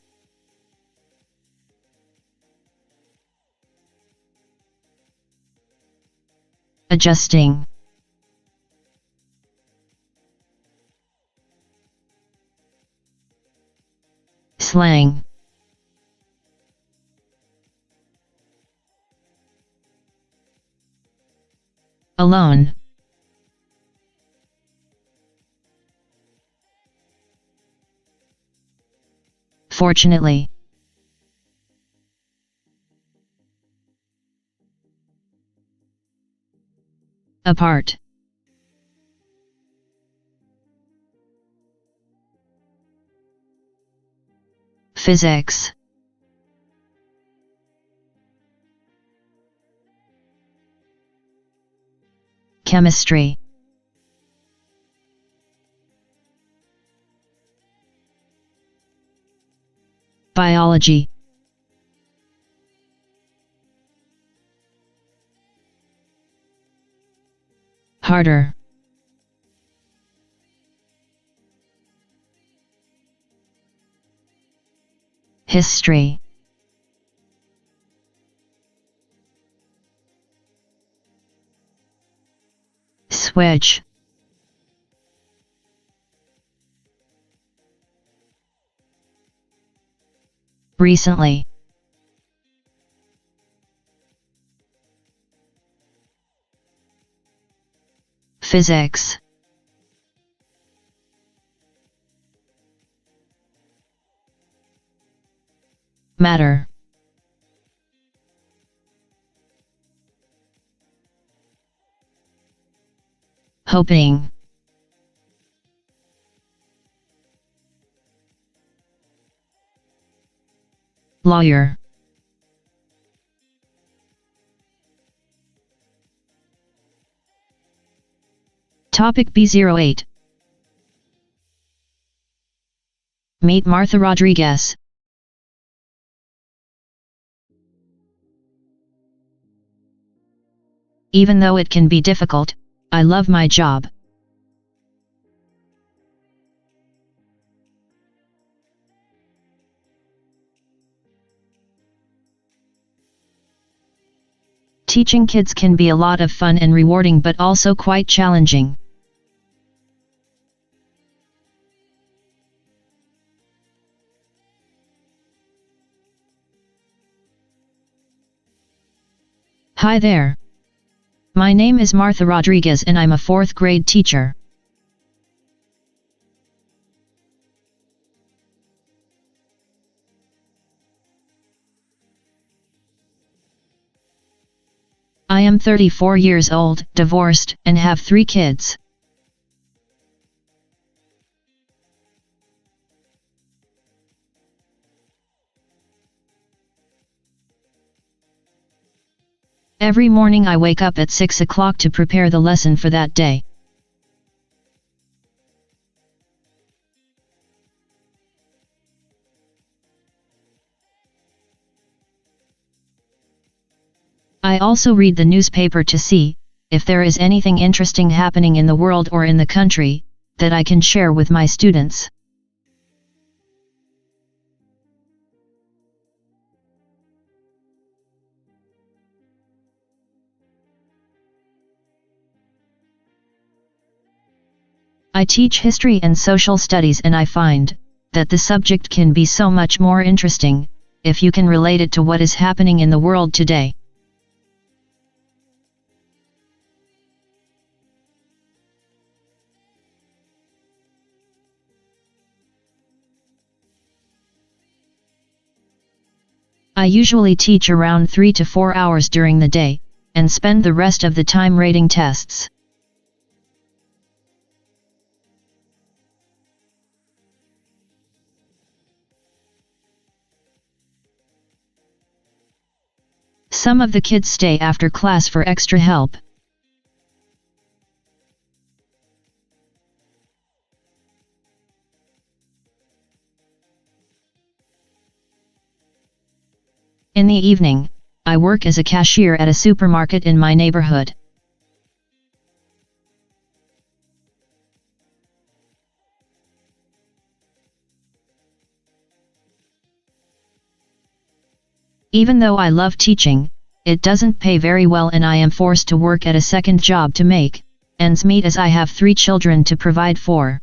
Adjusting. Slang. Alone. Fortunately. Apart. Physics. Chemistry. Biology. Harder. History. Switch. Recently. Physics. Matter. Hoping. Lawyer. Topic B08. Meet Martha Rodríguez. Even though it can be difficult, I love my job. Teaching kids can be a lot of fun and rewarding, but also quite challenging. Hi there. My name is Martha Rodríguez and I'm a 4th grade teacher. I am 34 years old, divorced, and have 3 kids. Every morning I wake up at 6 o'clock to prepare the lesson for that day. I also read the newspaper to see if there is anything interesting happening in the world or in the country that I can share with my students. I teach history and social studies, and I find that the subject can be so much more interesting if you can relate it to what is happening in the world today. I usually teach around 3 to 4 hours during the day, and spend the rest of the time rating tests. Some of the kids stay after class for extra help. In the evening, I work as a cashier at a supermarket in my neighborhood. Even though I love teaching, it doesn't pay very well, and I am forced to work at a second job to make ends meet, as I have 3 children to provide for.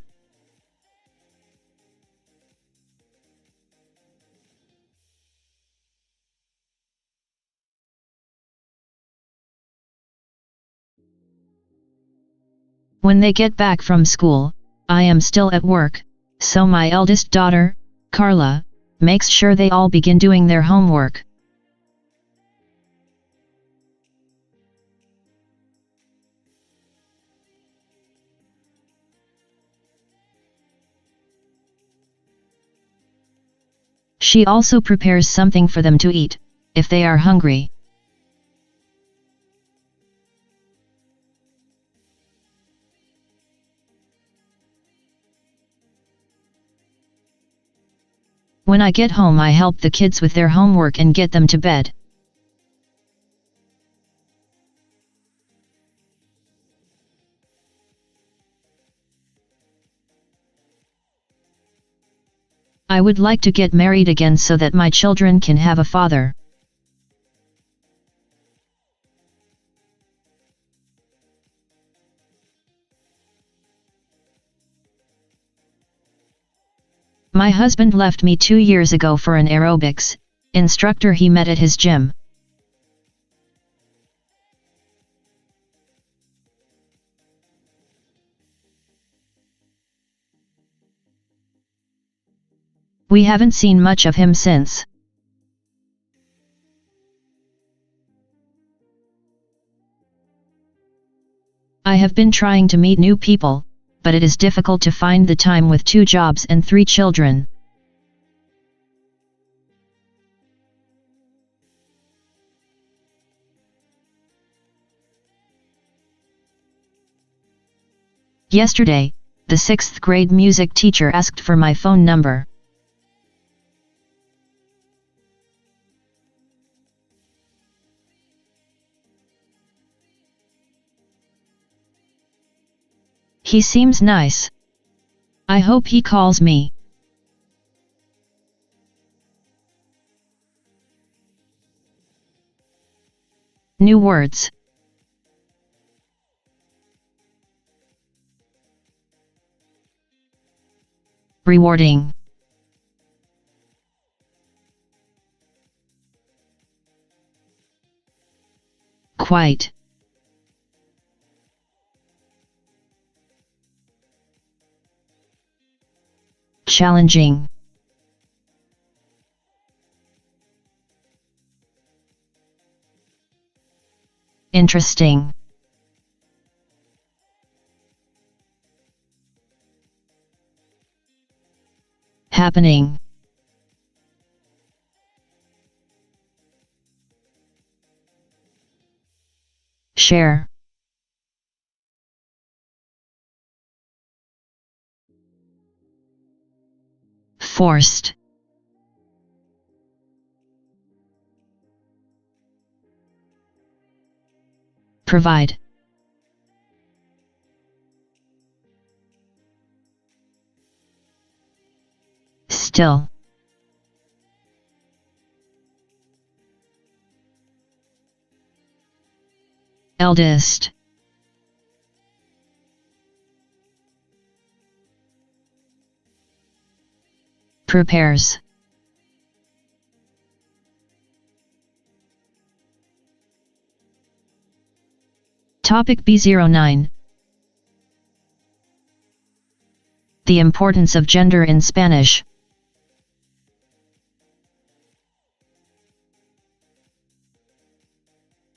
When they get back from school, I am still at work, so my eldest daughter, Carla, makes sure they all begin doing their homework. She also prepares something for them to eat, if they are hungry. When I get home, I help the kids with their homework and get them to bed. I would like to get married again so that my children can have a father. My husband left me 2 years ago for an aerobics instructor he met at his gym. We haven't seen much of him since. I have been trying to meet new people, but it is difficult to find the time with 2 jobs and 3 children. Yesterday, the 6th grade music teacher asked for my phone number. He seems nice. I hope he calls me. New words. Rewarding. Quite. Challenging. Interesting. Happening. Share. Forced. Provide. Still. Eldest. Prepares. Topic B09. The importance of gender in Spanish.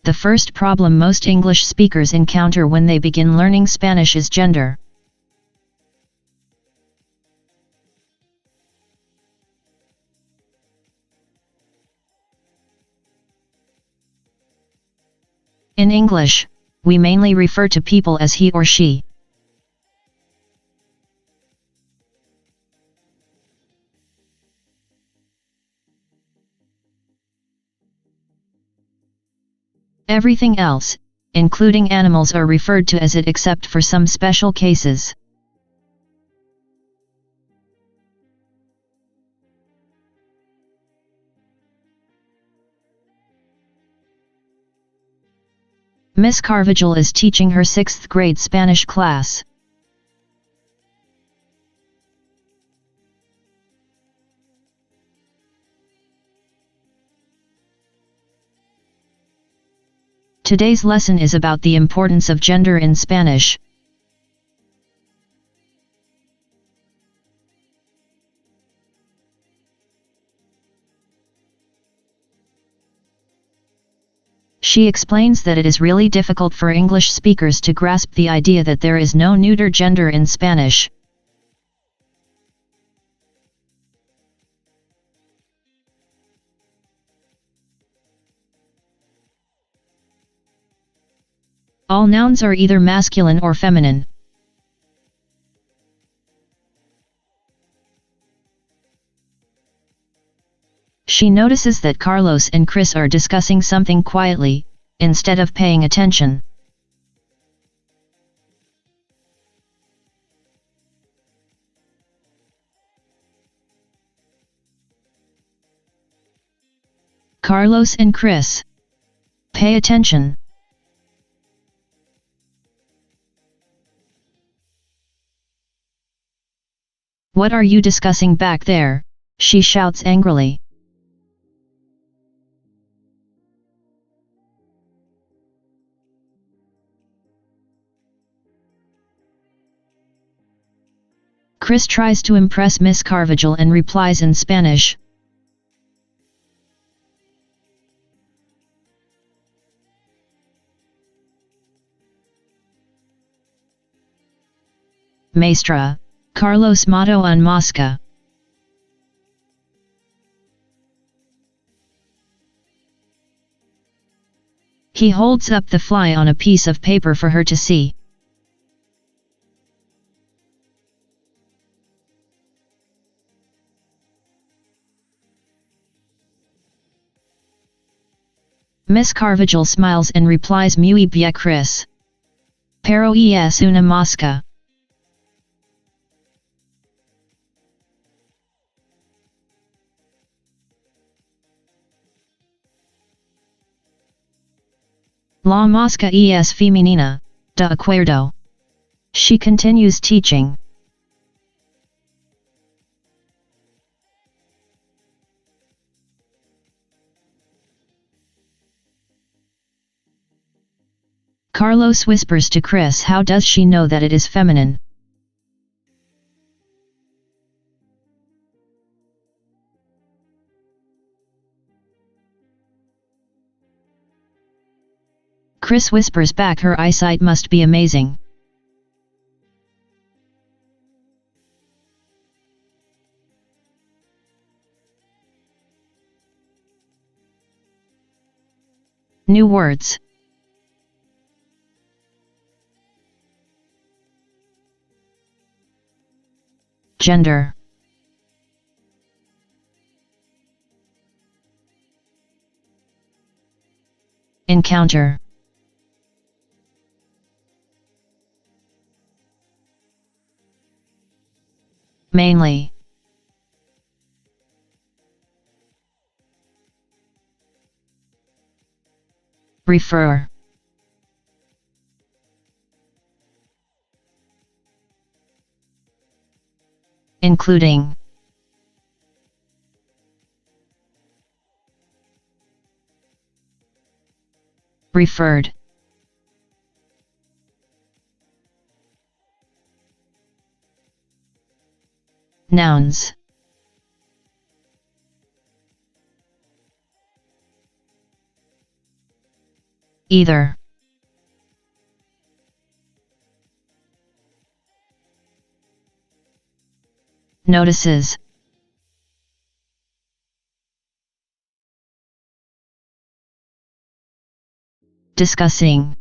The first problem most English speakers encounter when they begin learning Spanish is gender. In English, we mainly refer to people as he or she. Everything else, including animals, are referred to as it except for some special cases. Miss Carvajal is teaching her 6th grade Spanish class. Today's lesson is about the importance of gender in Spanish. She explains that it is really difficult for English speakers to grasp the idea that there is no neuter gender in Spanish. All nouns are either masculine or feminine. She notices that Carlos and Chris are discussing something quietly, instead of paying attention. Carlos and Chris. Pay attention. What are you discussing back there? She shouts angrily. Chris tries to impress Miss Carvajal and replies in Spanish. Maestra, Carlos mató a mosca. He holds up the fly on a piece of paper for her to see. Miss Carvajal smiles and replies muy bien Chris. Pero es una mosca. La mosca es femenina, de acuerdo. She continues teaching. Carlos whispers to Chris, how does she know that it is feminine? Chris whispers back, her eyesight must be amazing. New words. Gender. Encounter. Mainly. Refer. Including. Referred. Nouns. Either. Notices. Discussing.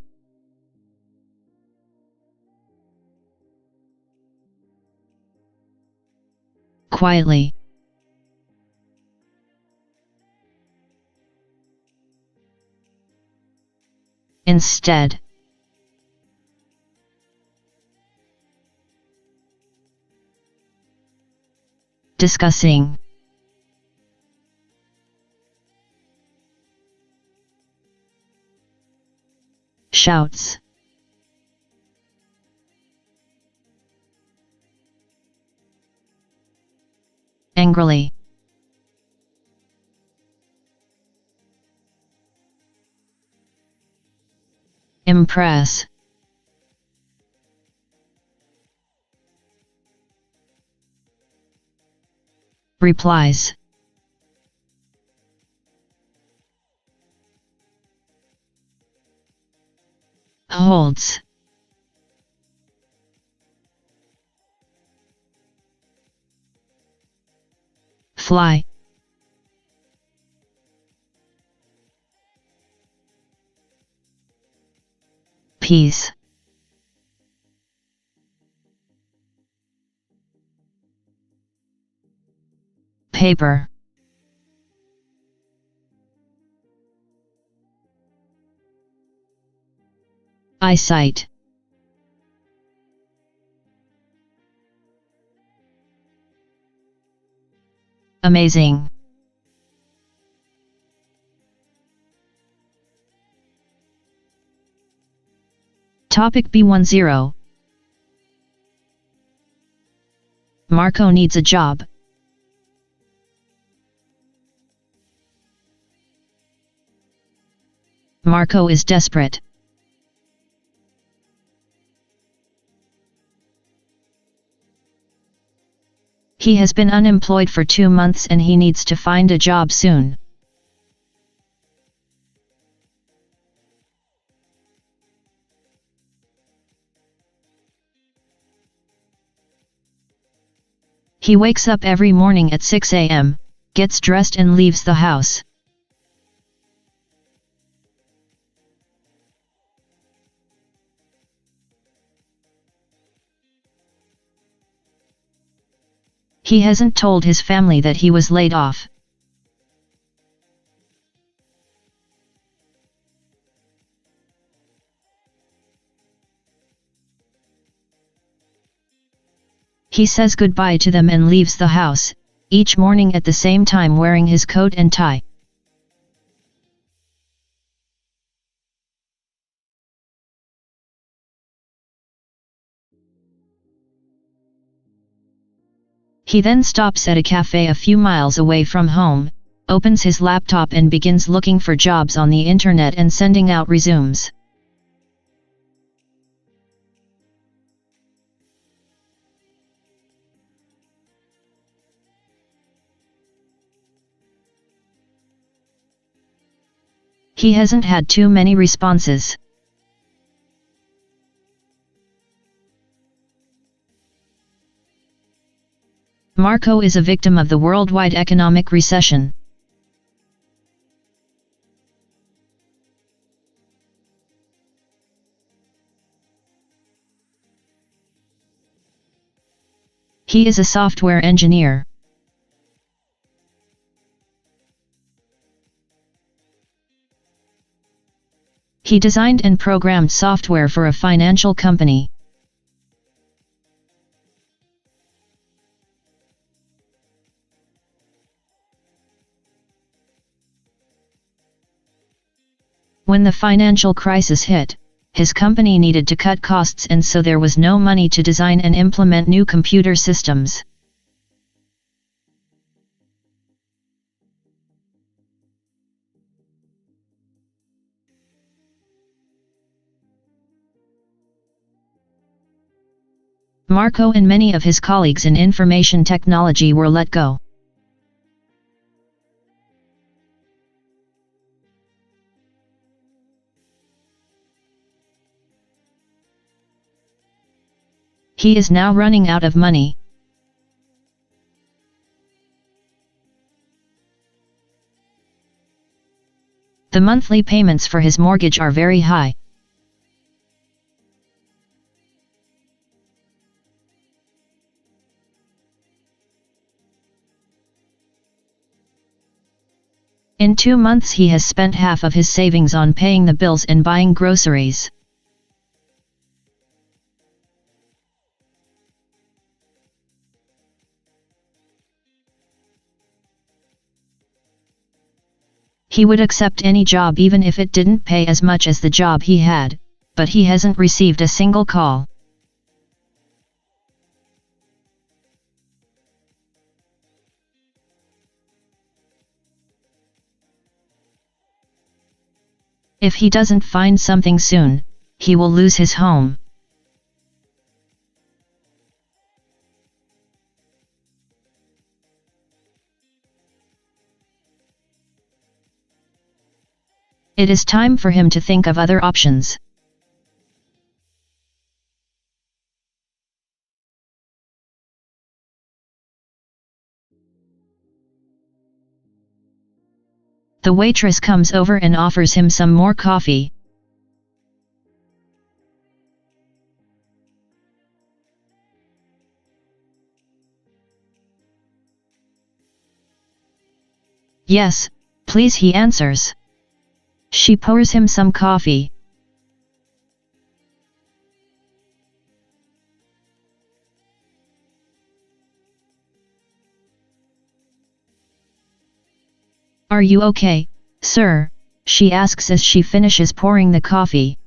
Quietly. Instead. Discussing. Shouts. Angrily. Impress. Replies. Holds. Fly. Peace. Paper. Eyesight. Amazing. Topic B10. Marco needs a job. Marco is desperate. He has been unemployed for 2 months and he needs to find a job soon. He wakes up every morning at 6 a.m., gets dressed and leaves the house. He hasn't told his family that he was laid off. He says goodbye to them and leaves the house, each morning at the same time wearing his coat and tie. He then stops at a cafe a few miles away from home, opens his laptop and begins looking for jobs on the internet and sending out resumes. He hasn't had too many responses. Marco is a victim of the worldwide economic recession. He is a software engineer. He designed and programmed software for a financial company. When the financial crisis hit, his company needed to cut costs and so there was no money to design and implement new computer systems. Marco and many of his colleagues in information technology were let go. He is now running out of money. The monthly payments for his mortgage are very high. In 2 months he has spent half of his savings on paying the bills and buying groceries. He would accept any job even if it didn't pay as much as the job he had, but he hasn't received a single call. If he doesn't find something soon, he will lose his home. It is time for him to think of other options. The waitress comes over and offers him some more coffee. Yes, please, he answers. She pours him some coffee. Are you okay, sir? She asks as she finishes pouring the coffee.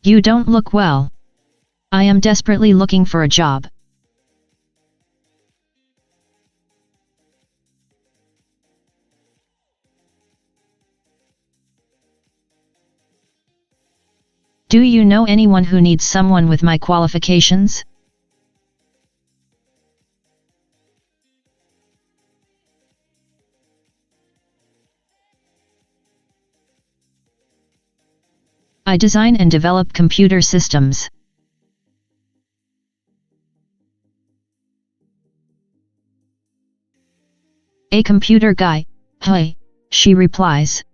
You don't look well. I am desperately looking for a job. Do you know anyone who needs someone with my qualifications? I design and develop computer systems. A computer guy, hey, she replies.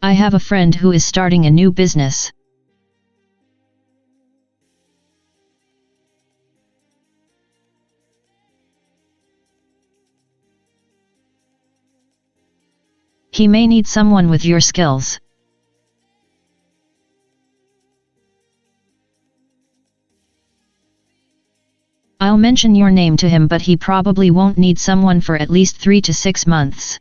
I have a friend who is starting a new business. He may need someone with your skills. I'll mention your name to him, but he probably won't need someone for at least 3 to 6 months.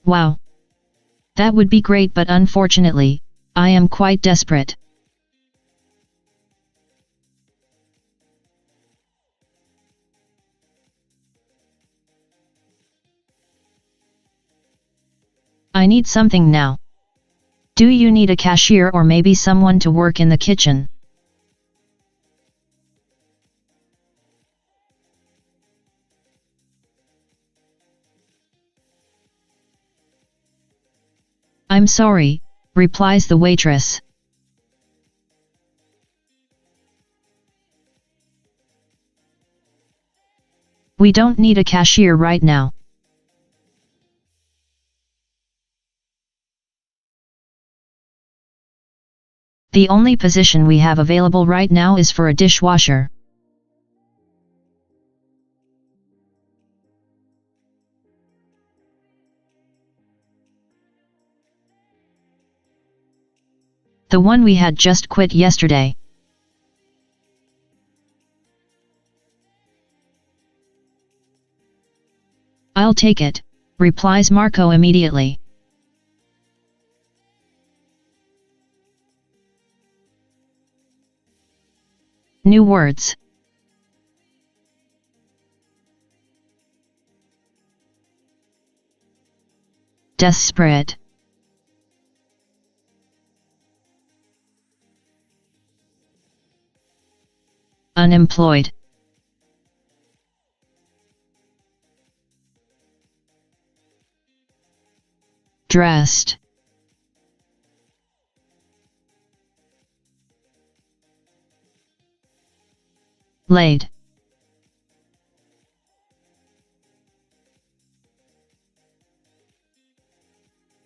Wow. That would be great, but unfortunately, I am quite desperate. I need something now. Do you need a cashier or maybe someone to work in the kitchen? I'm sorry, replies the waitress. We don't need a cashier right now. The only position we have available right now is for a dishwasher. The one we had just quit yesterday. I'll take it, replies Marco immediately. New words. Desperate. Unemployed. Dressed. Laid.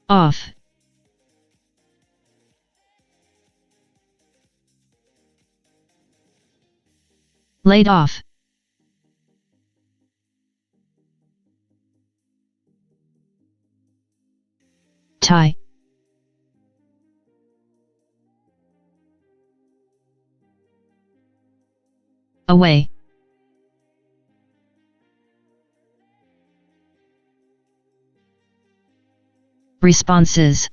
Off. Laid off. Tie. Away. Responses.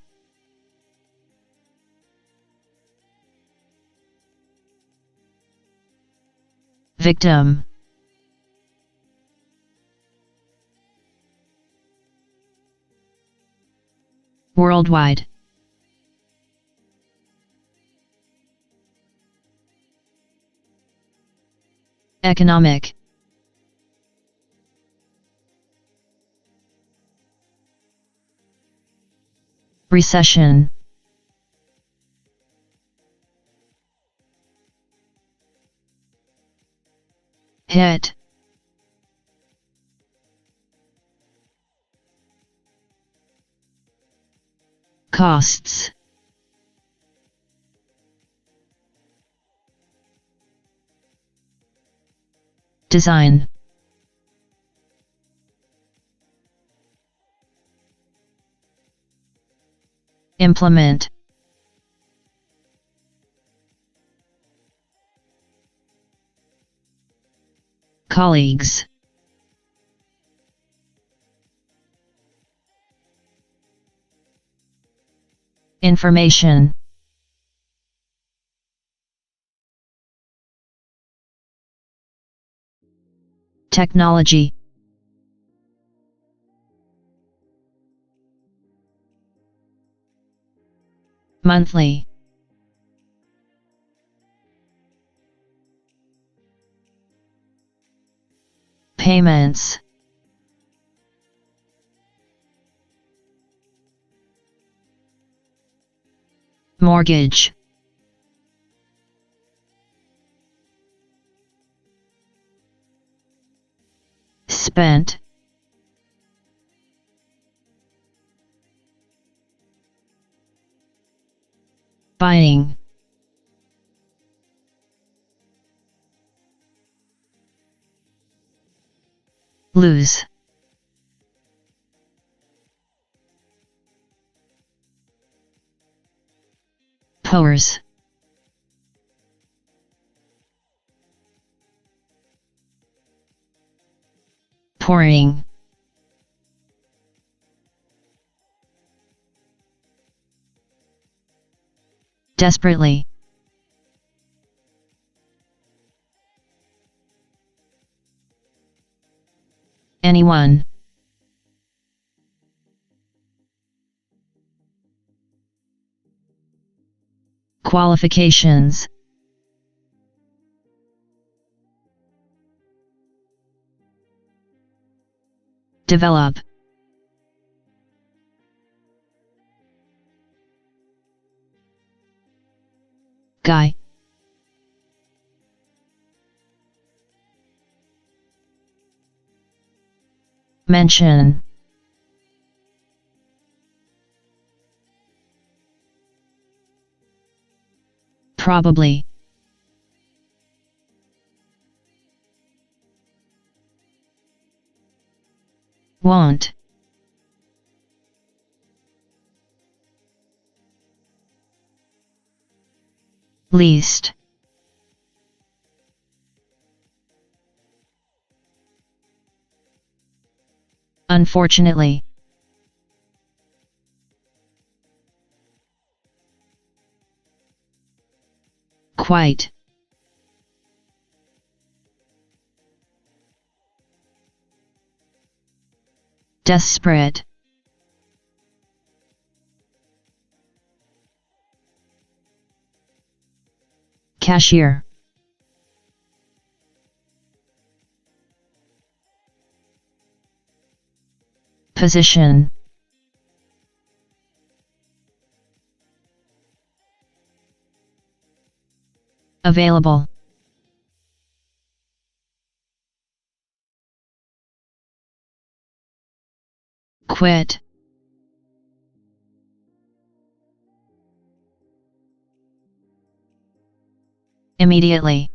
Victim. Worldwide. Economic. Recession. Hit. Costs. Design. Implement. Colleagues. Information. Technology. Monthly. Payments. Mortgage. Spent. Buying. Lose. Powers. Pouring. Desperately. Anyone. Qualifications. Develop. Guy. Mention. Probably. Won't. Least. Unfortunately. Quite. Desperate. Cashier. Position. Available. Quit. Immediately.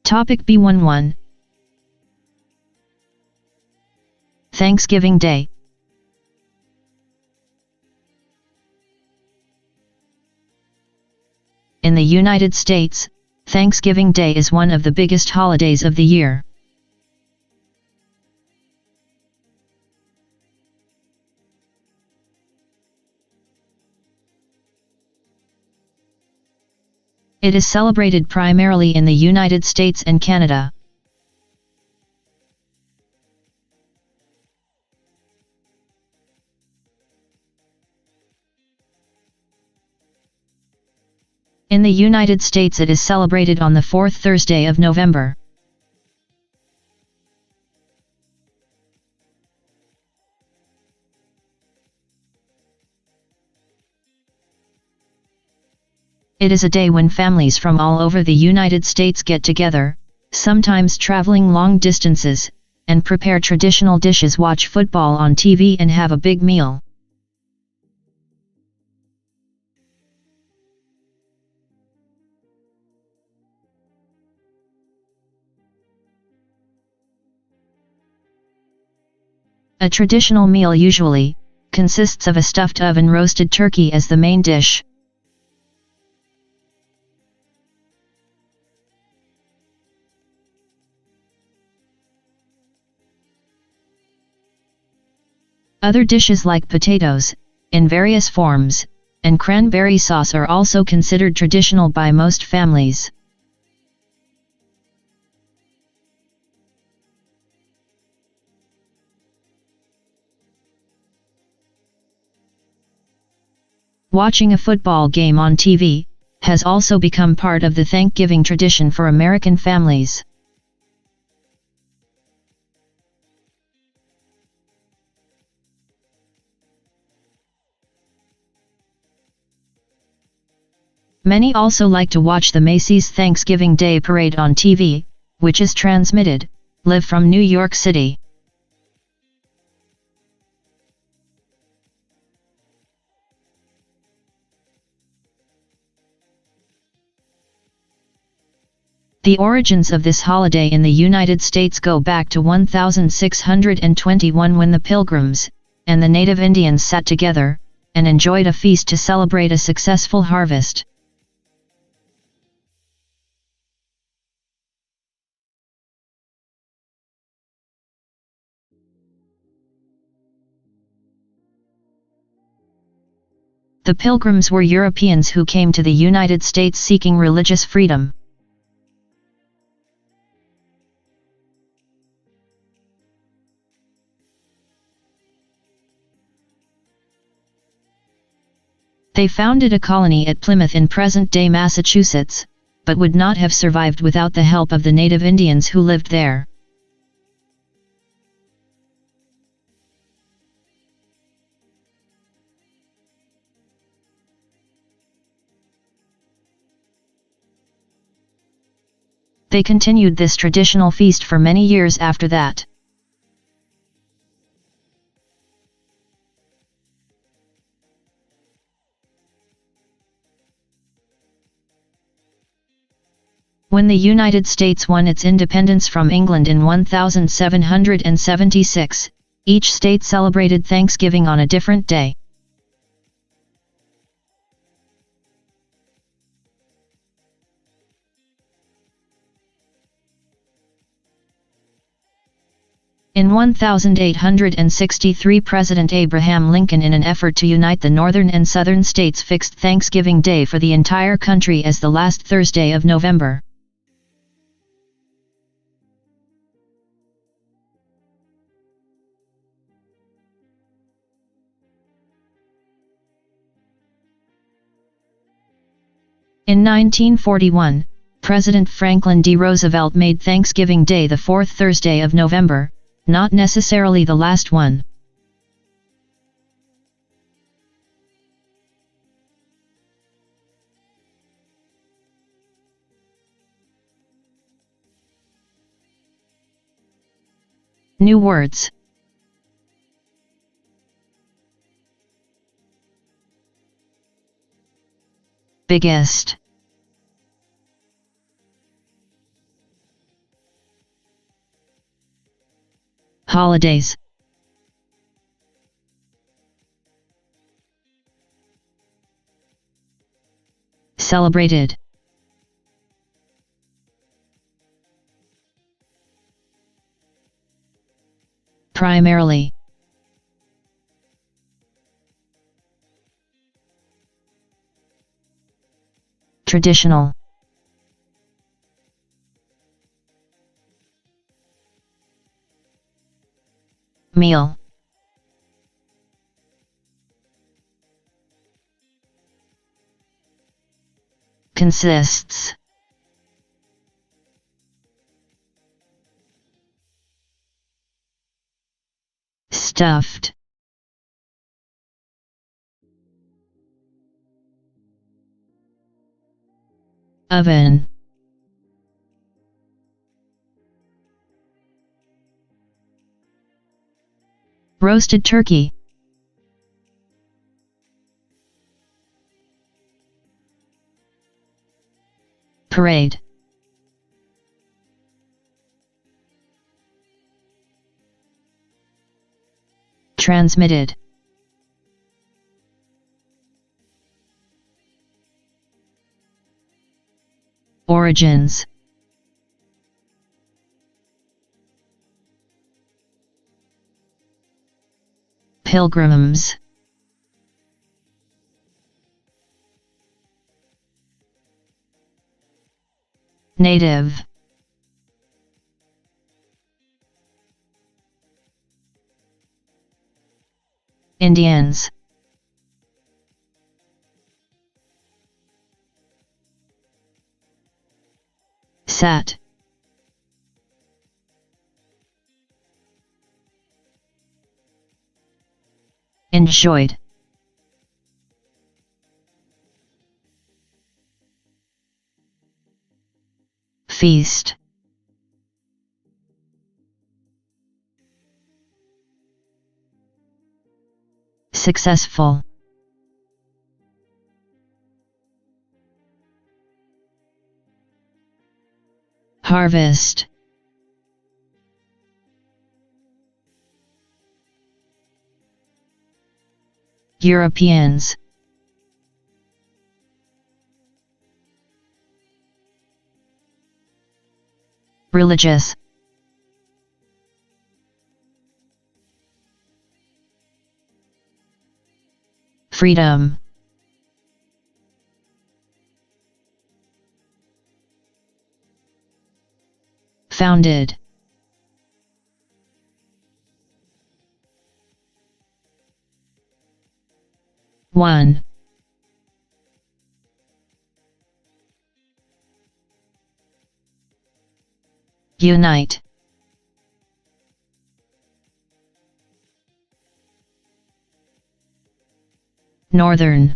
Topic B11. Thanksgiving Day. In the United States, Thanksgiving Day is one of the biggest holidays of the year. It is celebrated primarily in the United States and Canada. In the United States it is celebrated on the fourth Thursday of November. It is a day when families from all over the United States get together, sometimes traveling long distances, and prepare traditional dishes, watch football on TV and have a big meal. A traditional meal usually consists of a stuffed oven roasted turkey as the main dish. Other dishes like potatoes, in various forms, and cranberry sauce are also considered traditional by most families. Watching a football game on TV has also become part of the Thanksgiving tradition for American families. Many also like to watch the Macy's Thanksgiving Day Parade on TV, which is transmitted live from New York City. The origins of this holiday in the United States go back to 1621 when the Pilgrims and the native Indians sat together and enjoyed a feast to celebrate a successful harvest. The Pilgrims were Europeans who came to the United States seeking religious freedom. They founded a colony at Plymouth in present-day Massachusetts, but would not have survived without the help of the native Indians who lived there. They continued this traditional feast for many years after that. When the United States won its independence from England in 1776, each state celebrated Thanksgiving on a different day. In 1863, President Abraham Lincoln, in an effort to unite the northern and southern states, fixed Thanksgiving Day for the entire country as the last Thursday of November. In 1941, President Franklin D. Roosevelt made Thanksgiving Day the fourth Thursday of November, not necessarily the last one. New words. Biggest. Holidays. Celebrated. Primarily. Traditional. Meal. Consists. Stuffed. Oven. Roasted turkey. Parade. Transmitted. Origins. Pilgrims. Native. Indians. Sat. Enjoyed. Feast. Successful. Harvest. Europeans. Religious. Freedom. Founded. One. Unite. Northern.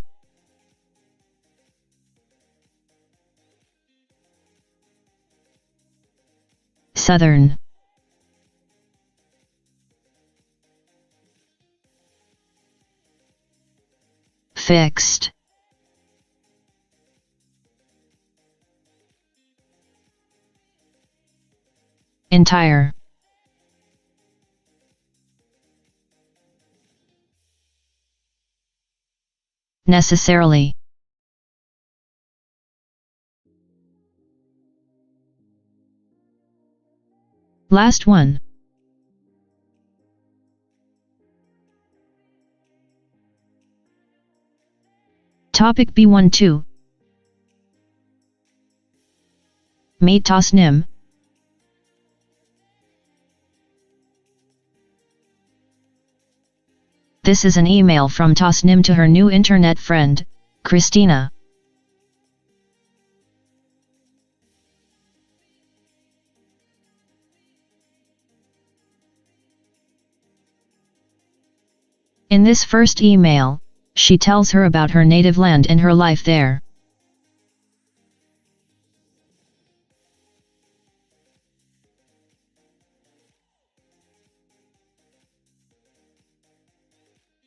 Southern. Fixed. Entire. Necessarily. Last one. Topic B12. Meet Tasneem. This is an email from Tasneem to her new internet friend, Kristina. In this first email, she tells her about her native land and her life there.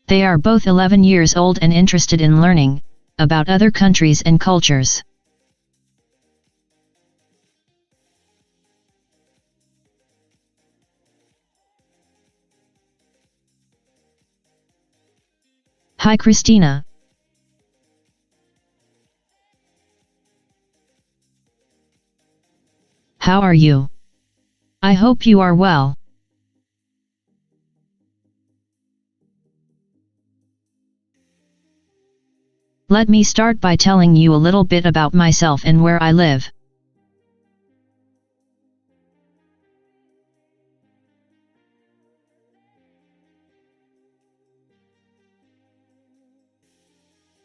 They are both 11 years old and interested in learning about other countries and cultures. Hi Kristina. How are you? I hope you are well. Let me start by telling you a little bit about myself and where I live.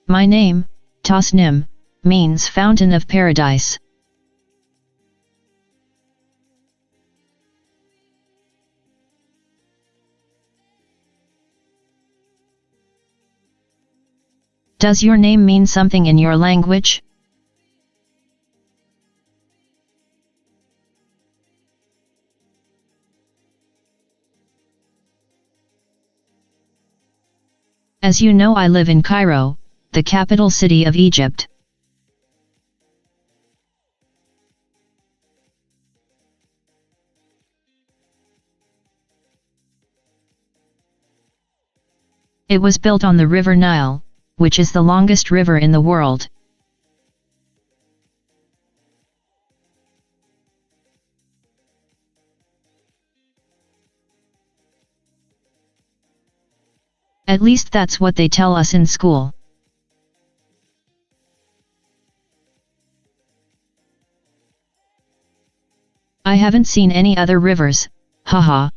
My name, Tasneem, means fountain of paradise. Does your name mean something in your language? As you know, I live in Cairo, the capital city of Egypt. It was built on the River Nile, which is the longest river in the world. At least that's what they tell us in school. I haven't seen any other rivers, haha.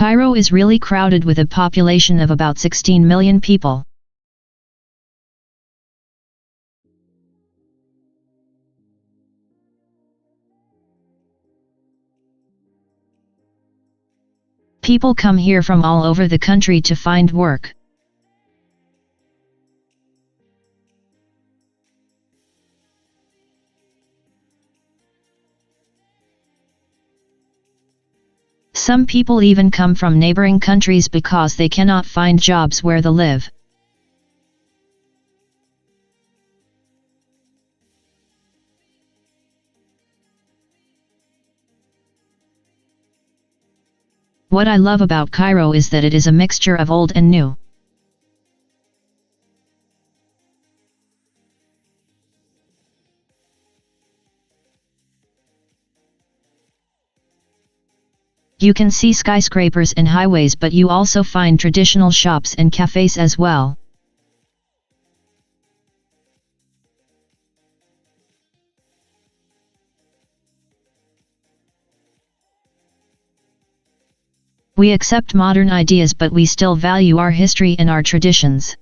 Cairo is really crowded with a population of about 16 million people. People come here from all over the country to find work. Some people even come from neighboring countries because they cannot find jobs where they live. What I love about Cairo is that it is a mixture of old and new. You can see skyscrapers and highways, but you also find traditional shops and cafes as well. We accept modern ideas, but we still value our history and our traditions.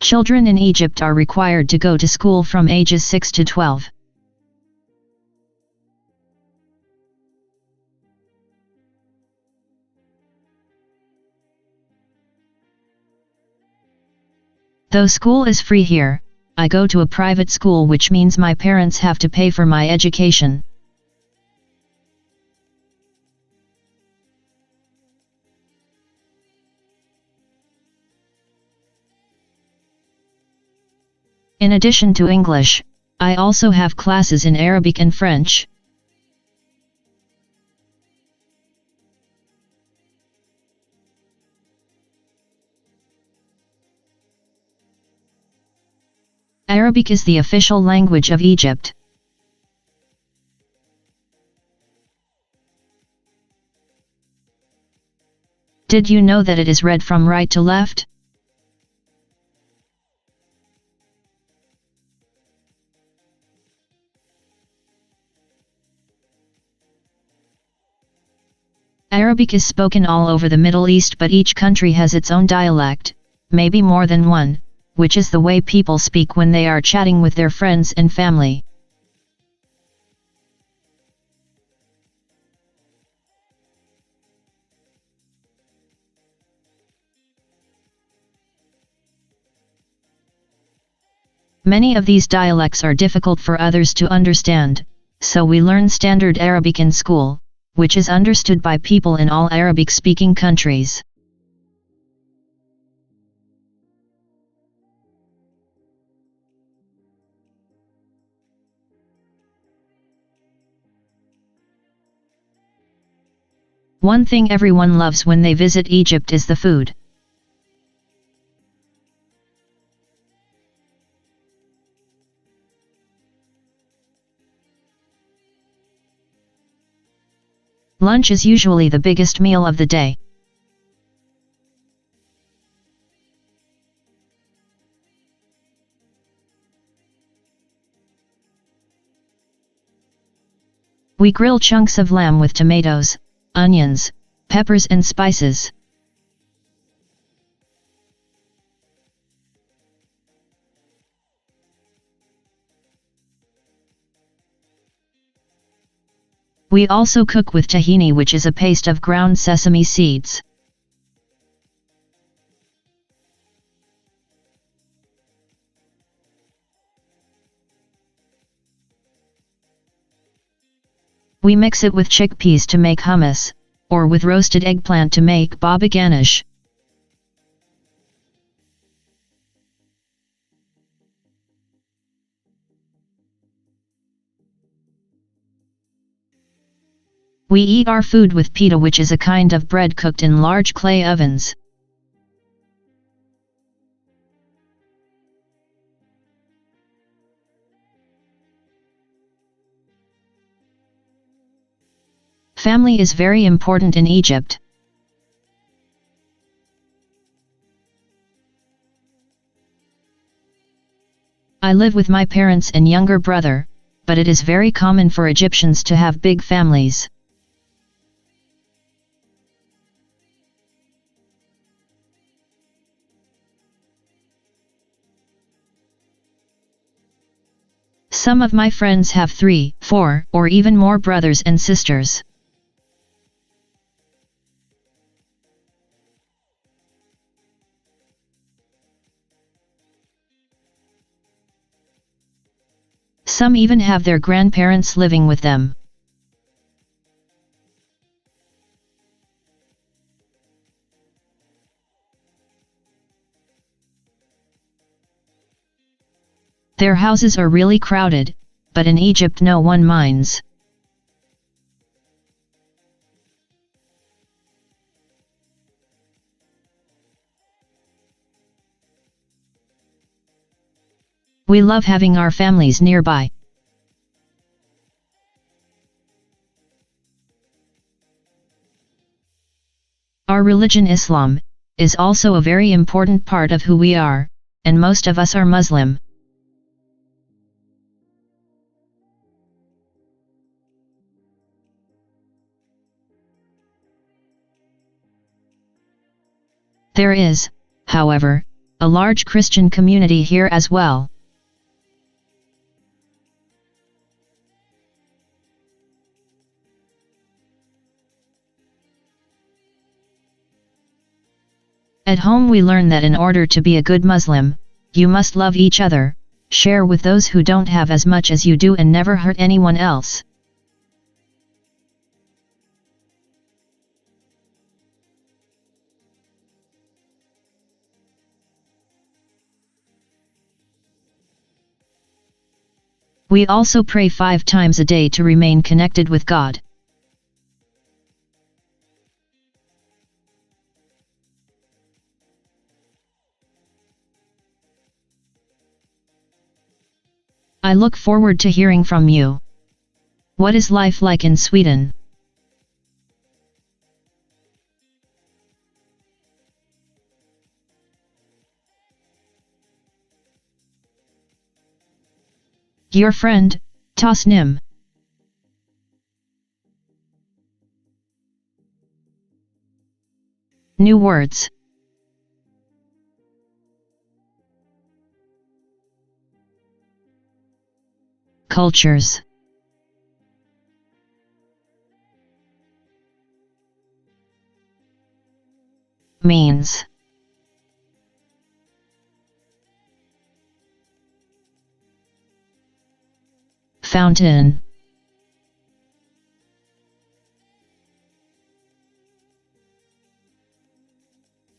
Children in Egypt are required to go to school from ages 6 to 12. Though school is free here, I go to a private school, which means my parents have to pay for my education. In addition to English, I also have classes in Arabic and French. Arabic is the official language of Egypt. Did you know that it is read from right to left? Arabic is spoken all over the Middle East, but each country has its own dialect, maybe more than one, which is the way people speak when they are chatting with their friends and family. Many of these dialects are difficult for others to understand, so we learn Standard Arabic in school, which is understood by people in all Arabic-speaking countries. One thing everyone loves when they visit Egypt is the food. Lunch is usually the biggest meal of the day. We grill chunks of lamb with tomatoes, onions, peppers and spices. We also cook with tahini, which is a paste of ground sesame seeds. We mix it with chickpeas to make hummus, or with roasted eggplant to make baba ganoush. We eat our food with pita, which is a kind of bread cooked in large clay ovens. Family is very important in Egypt. I live with my parents and younger brother, but it is very common for Egyptians to have big families. Some of my friends have 3, 4, or even more brothers and sisters. Some even have their grandparents living with them. Their houses are really crowded, but in Egypt no one minds. We love having our families nearby. Our religion, Islam, is also a very important part of who we are, and most of us are Muslim. There is, however, a large Christian community here as well. At home we learn that in order to be a good Muslim, you must love each other, share with those who don't have as much as you do, and never hurt anyone else. We also pray 5 times a day to remain connected with God. I look forward to hearing from you. What is life like in Sweden? Your friend, Tasneem. New words. Cultures. Means. Fountain.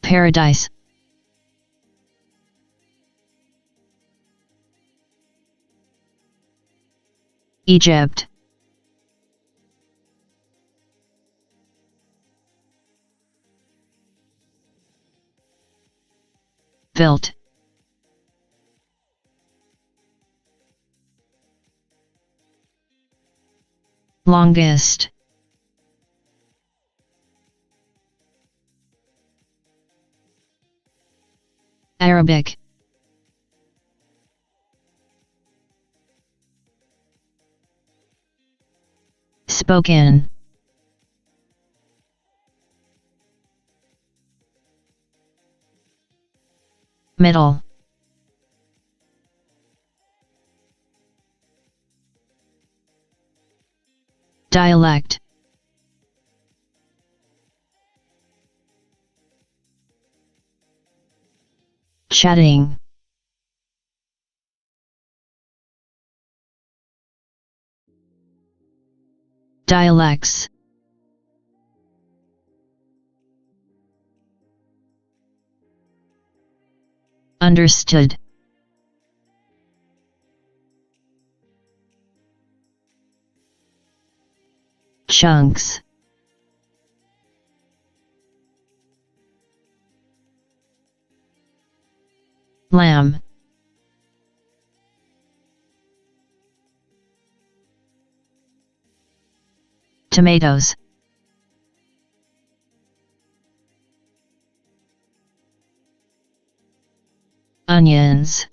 Paradise. Egypt. Built. Longest. Arabic. Spoken. Middle. Dialect. Chatting. Dialects. Understood. Chunks. Lamb. Tomatoes. Onions.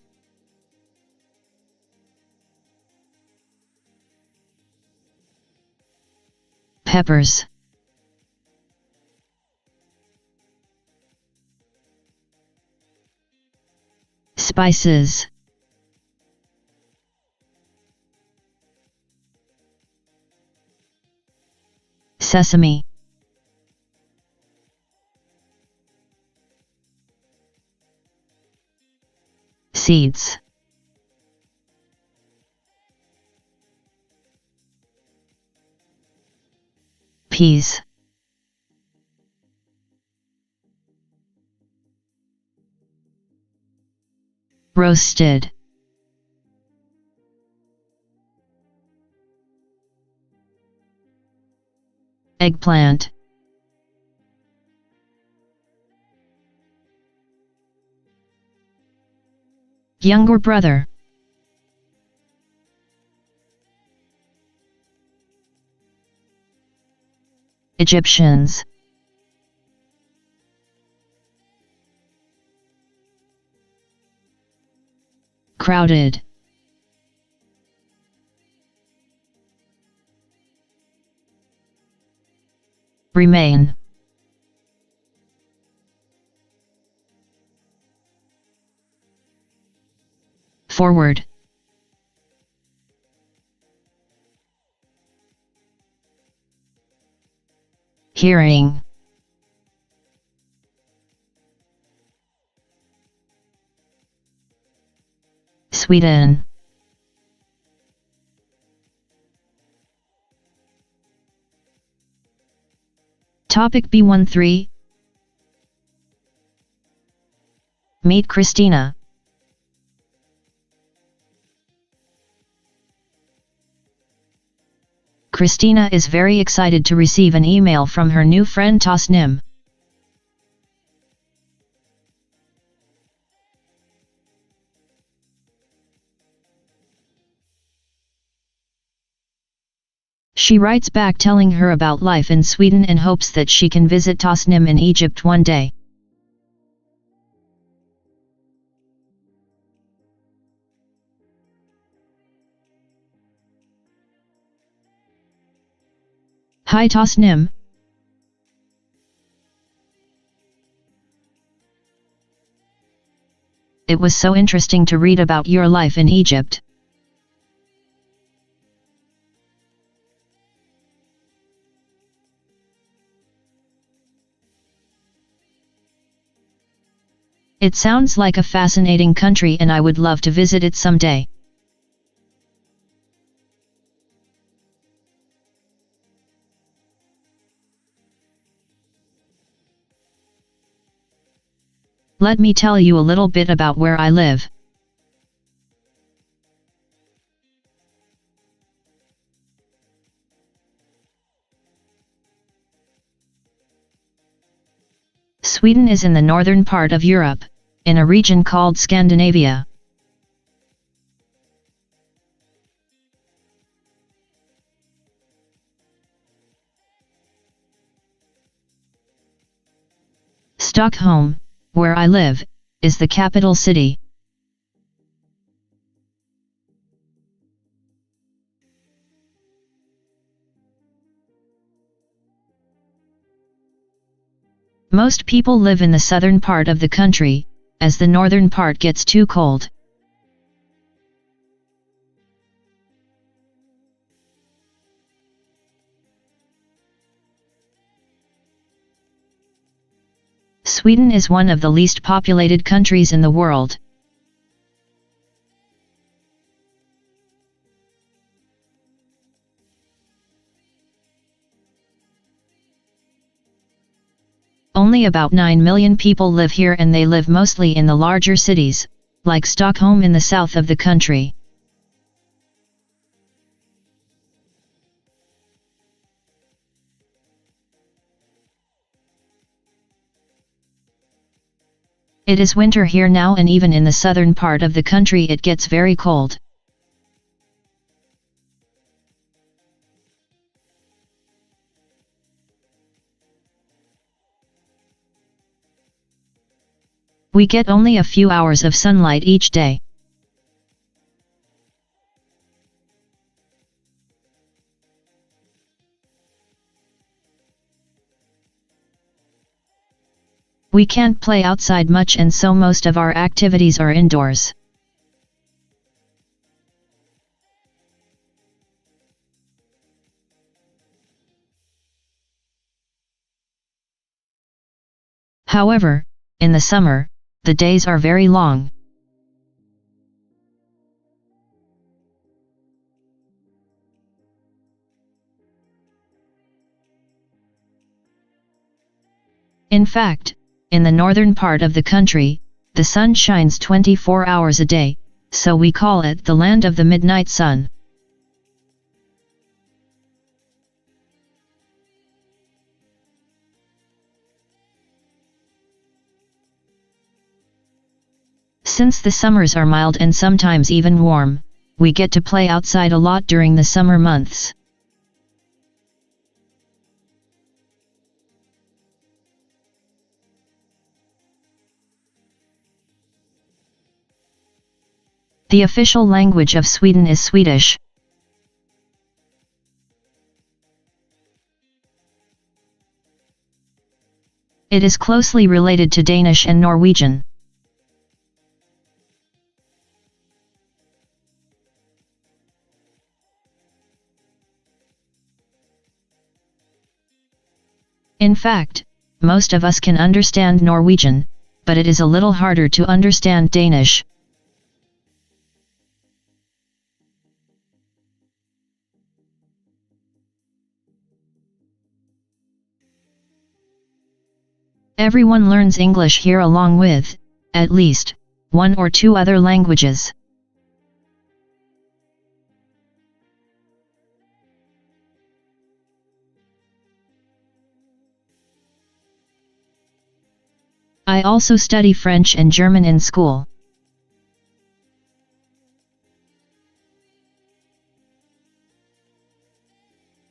Peppers. Spices. Sesame. Seeds. Peas. Roasted. Eggplant. Younger brother. Egyptians. Crowded. Remain. Forward. Hearing. Sweden. Topic B13. Meet Kristina. Kristina is very excited to receive an email from her new friend Tasneem. She writes back telling her about life in Sweden and hopes that she can visit Tasneem in Egypt one day. Hi Tasneem. It was so interesting to read about your life in Egypt. It sounds like a fascinating country and I would love to visit it someday. Let me tell you a little bit about where I live. Sweden is in the northern part of Europe, in a region called Scandinavia. Stockholm, where I live, is the capital city. Most people live in the southern part of the country, as the northern part gets too cold. Sweden is one of the least populated countries in the world. Only about 9 million people live here, and they live mostly in the larger cities, like Stockholm in the south of the country. It is winter here now, and even in the southern part of the country it gets very cold. We get only a few hours of sunlight each day. We can't play outside much, and so most of our activities are indoors. However, in the summer, the days are very long. In fact, in the northern part of the country, the sun shines 24 hours a day, so we call it the land of the midnight sun. Since the summers are mild and sometimes even warm, we get to play outside a lot during the summer months. The official language of Sweden is Swedish. It is closely related to Danish and Norwegian. In fact, most of us can understand Norwegian, but it is a little harder to understand Danish. Everyone learns English here along with, at least, 1 or 2 other languages. I also study French and German in school.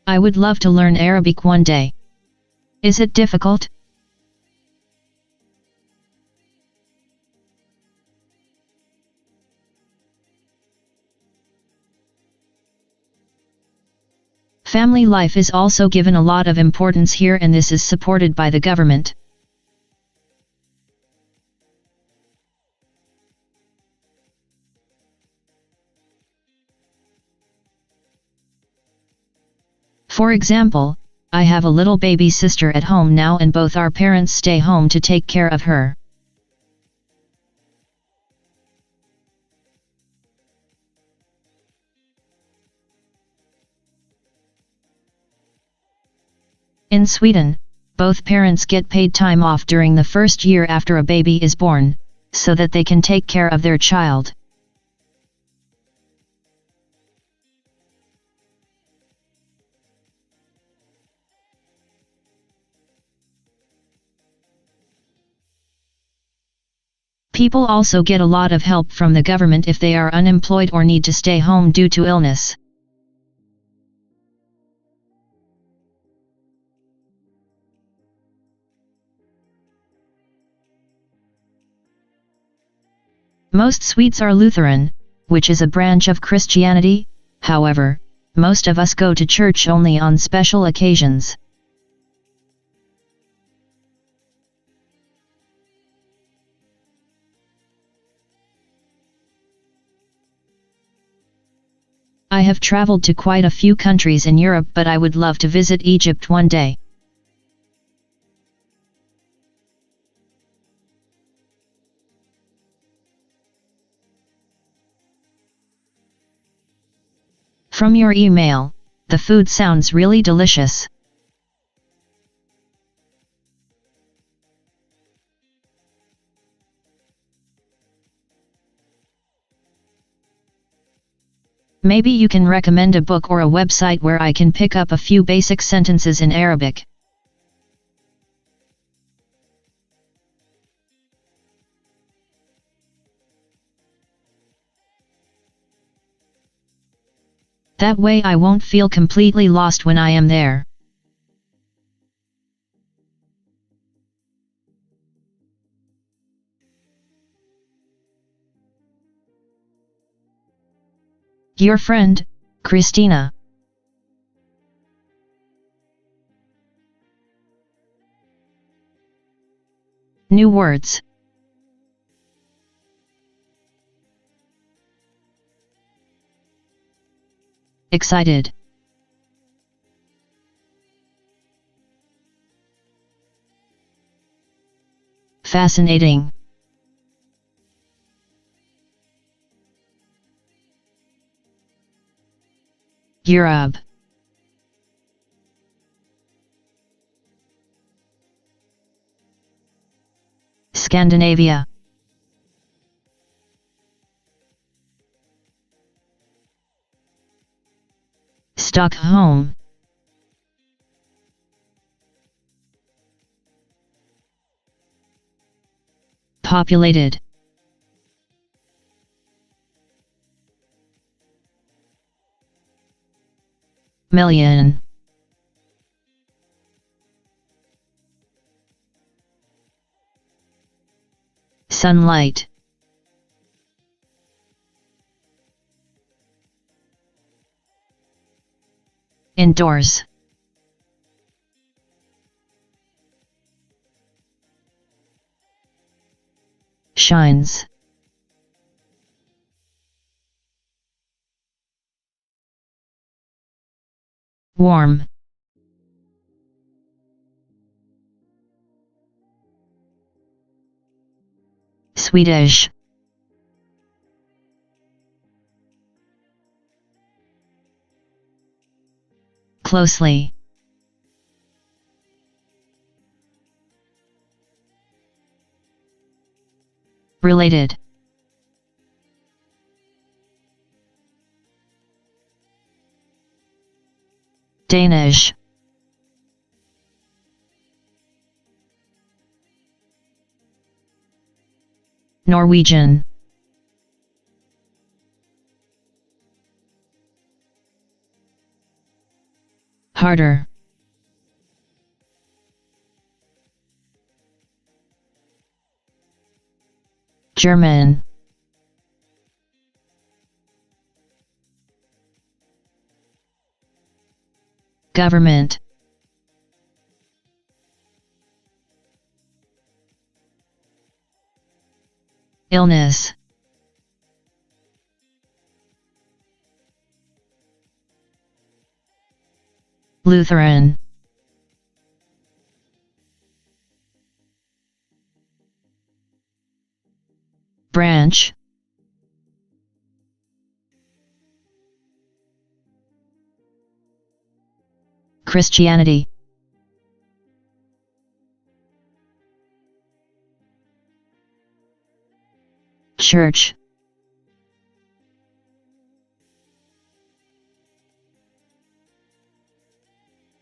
I would love to learn Arabic one day. Is it difficult? Family life is also given a lot of importance here, and this is supported by the government. For example, I have a little baby sister at home now, and both our parents stay home to take care of her. In Sweden, both parents get paid time off during the first year after a baby is born, so that they can take care of their child. People also get a lot of help from the government if they are unemployed or need to stay home due to illness. Most Swedes are Lutheran, which is a branch of Christianity. However, most of us go to church only on special occasions. I have traveled to quite a few countries in Europe, but I would love to visit Egypt one day. From your email, the food sounds really delicious. Maybe you can recommend a book or a website where I can pick up a few basic sentences in Arabic. That way I won't feel completely lost when I am there. Your friend, Kristina. New words. Excited. Fascinating. Europe. Scandinavia. Stockholm. Populated. Million. Sunlight. Indoors. Shines. Warm. Swedish. Closely. Related. Danish. Norwegian. Harder. German. Government. Illness. Lutheran. Branch. Christianity. Church.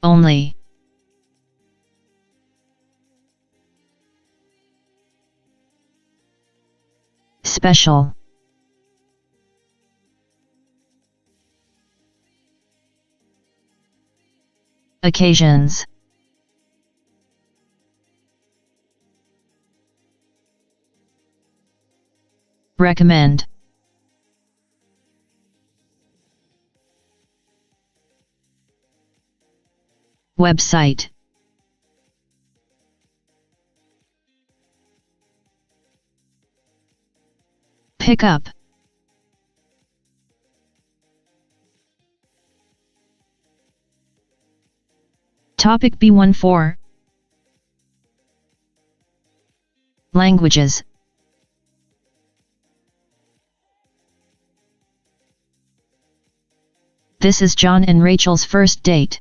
Only. Special. Occasions. Recommend. Website. Pick up. Topic B14 Languages. This is John and Rachel's first date.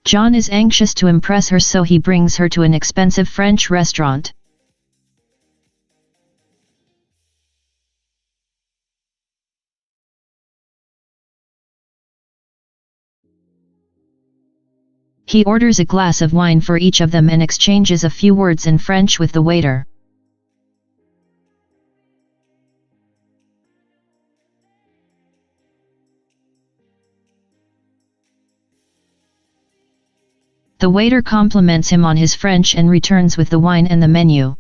John is anxious to impress her, so he brings her to an expensive French restaurant. He orders a glass of wine for each of them and exchanges a few words in French with the waiter. The waiter compliments him on his French and returns with the wine and the menu.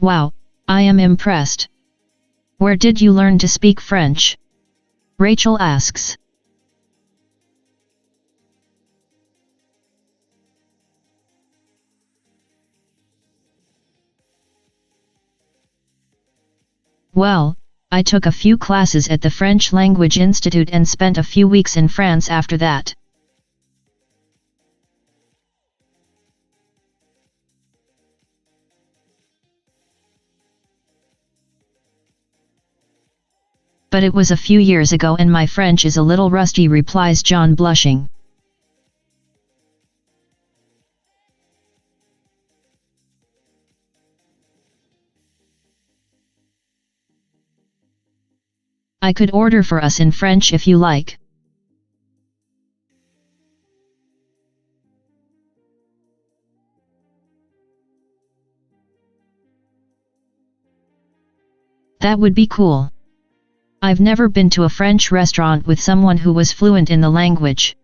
Wow, I am impressed. Where did you learn to speak French? Rachel asks. Well, I took a few classes at the French Language Institute and spent a few weeks in France after that. But it was a few years ago and my French is a little rusty, replies John, blushing. I could order for us in French if you like. That would be cool. I've never been to a French restaurant with someone who was fluent in the language.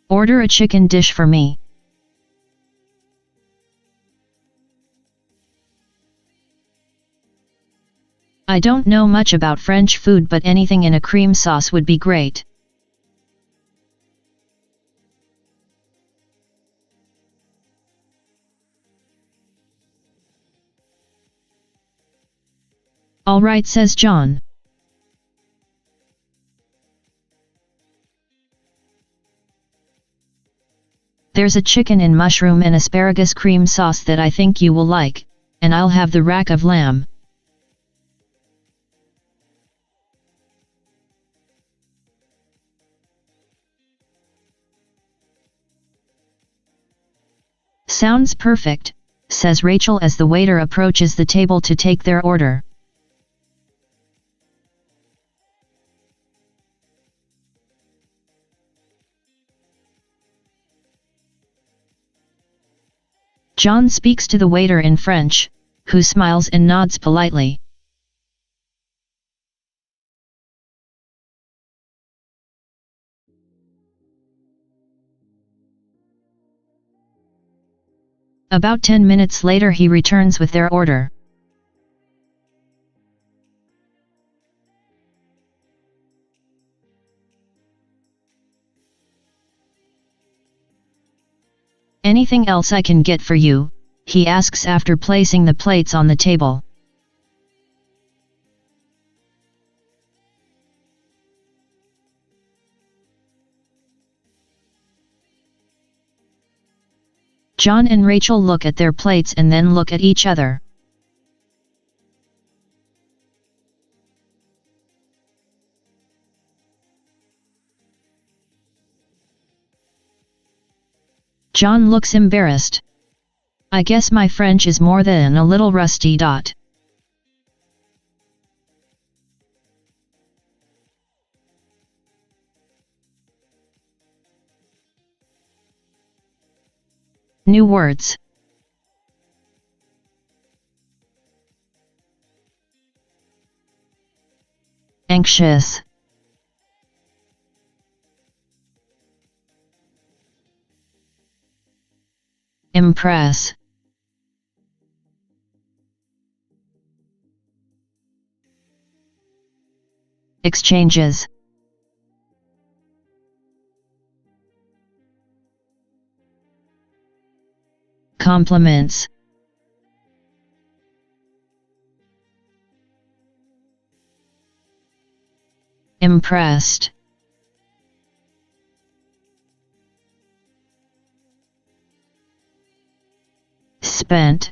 Order a chicken dish for me. I don't know much about French food, but anything in a cream sauce would be great. All right, says John. There's a chicken and mushroom and asparagus cream sauce that I think you will like, and I'll have the rack of lamb. Sounds perfect, says Rachel as the waiter approaches the table to take their order. John speaks to the waiter in French, who smiles and nods politely. About 10 minutes later he returns with their order. Anything else I can get for you? He asks after placing the plates on the table. John and Rachel look at their plates and then look at each other. John looks embarrassed. I guess my French is more than a little rusty. New words. Anxious. Impress. Exchanges. Compliments. Impressed. Spent.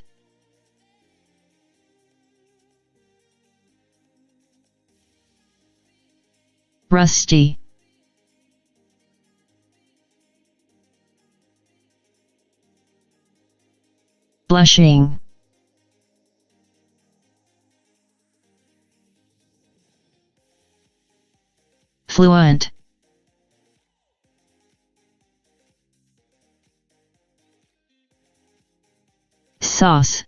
Rusty. Blushing. Fluent. Sauce.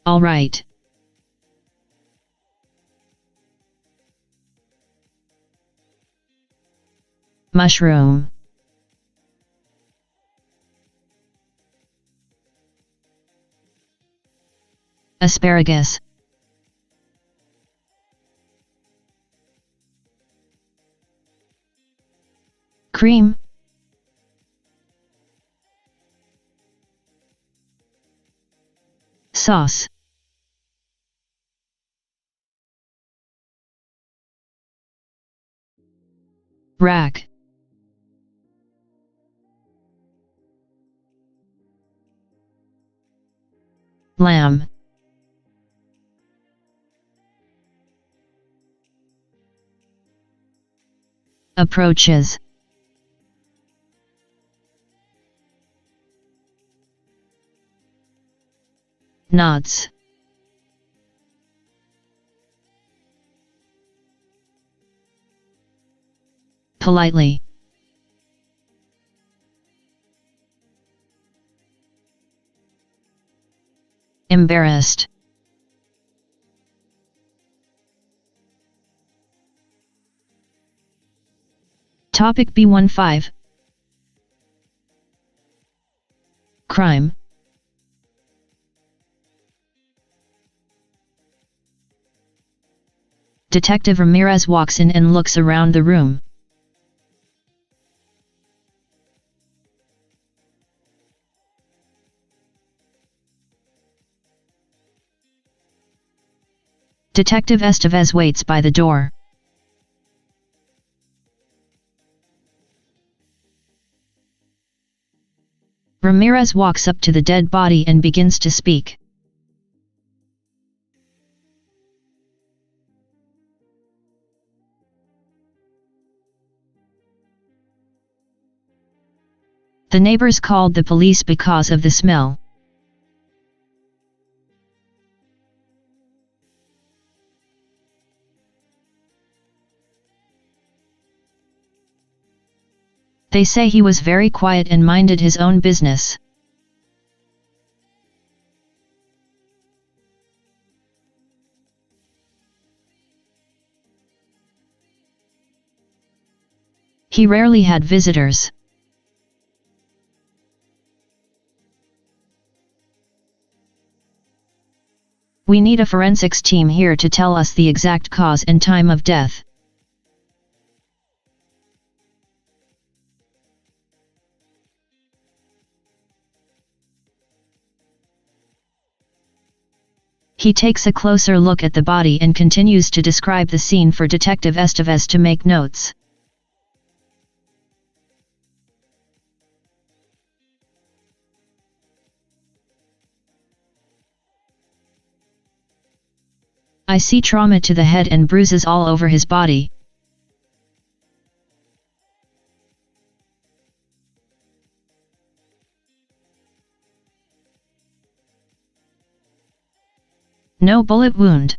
All right. Mushroom. Asparagus. Cream. Sauce. Rack. Lamb. Approaches. Knots. Politely. Embarrassed. Topic B15. Crime. Detective Ramirez walks in and looks around the room. Detective Estevez waits by the door. Ramirez walks up to the dead body and begins to speak. The neighbors called the police because of the smell. They say he was very quiet and minded his own business. He rarely had visitors. We need a forensics team here to tell us the exact cause and time of death. He takes a closer look at the body and continues to describe the scene for Detective Estevez to make notes. I see trauma to the head and bruises all over his body. No bullet wound.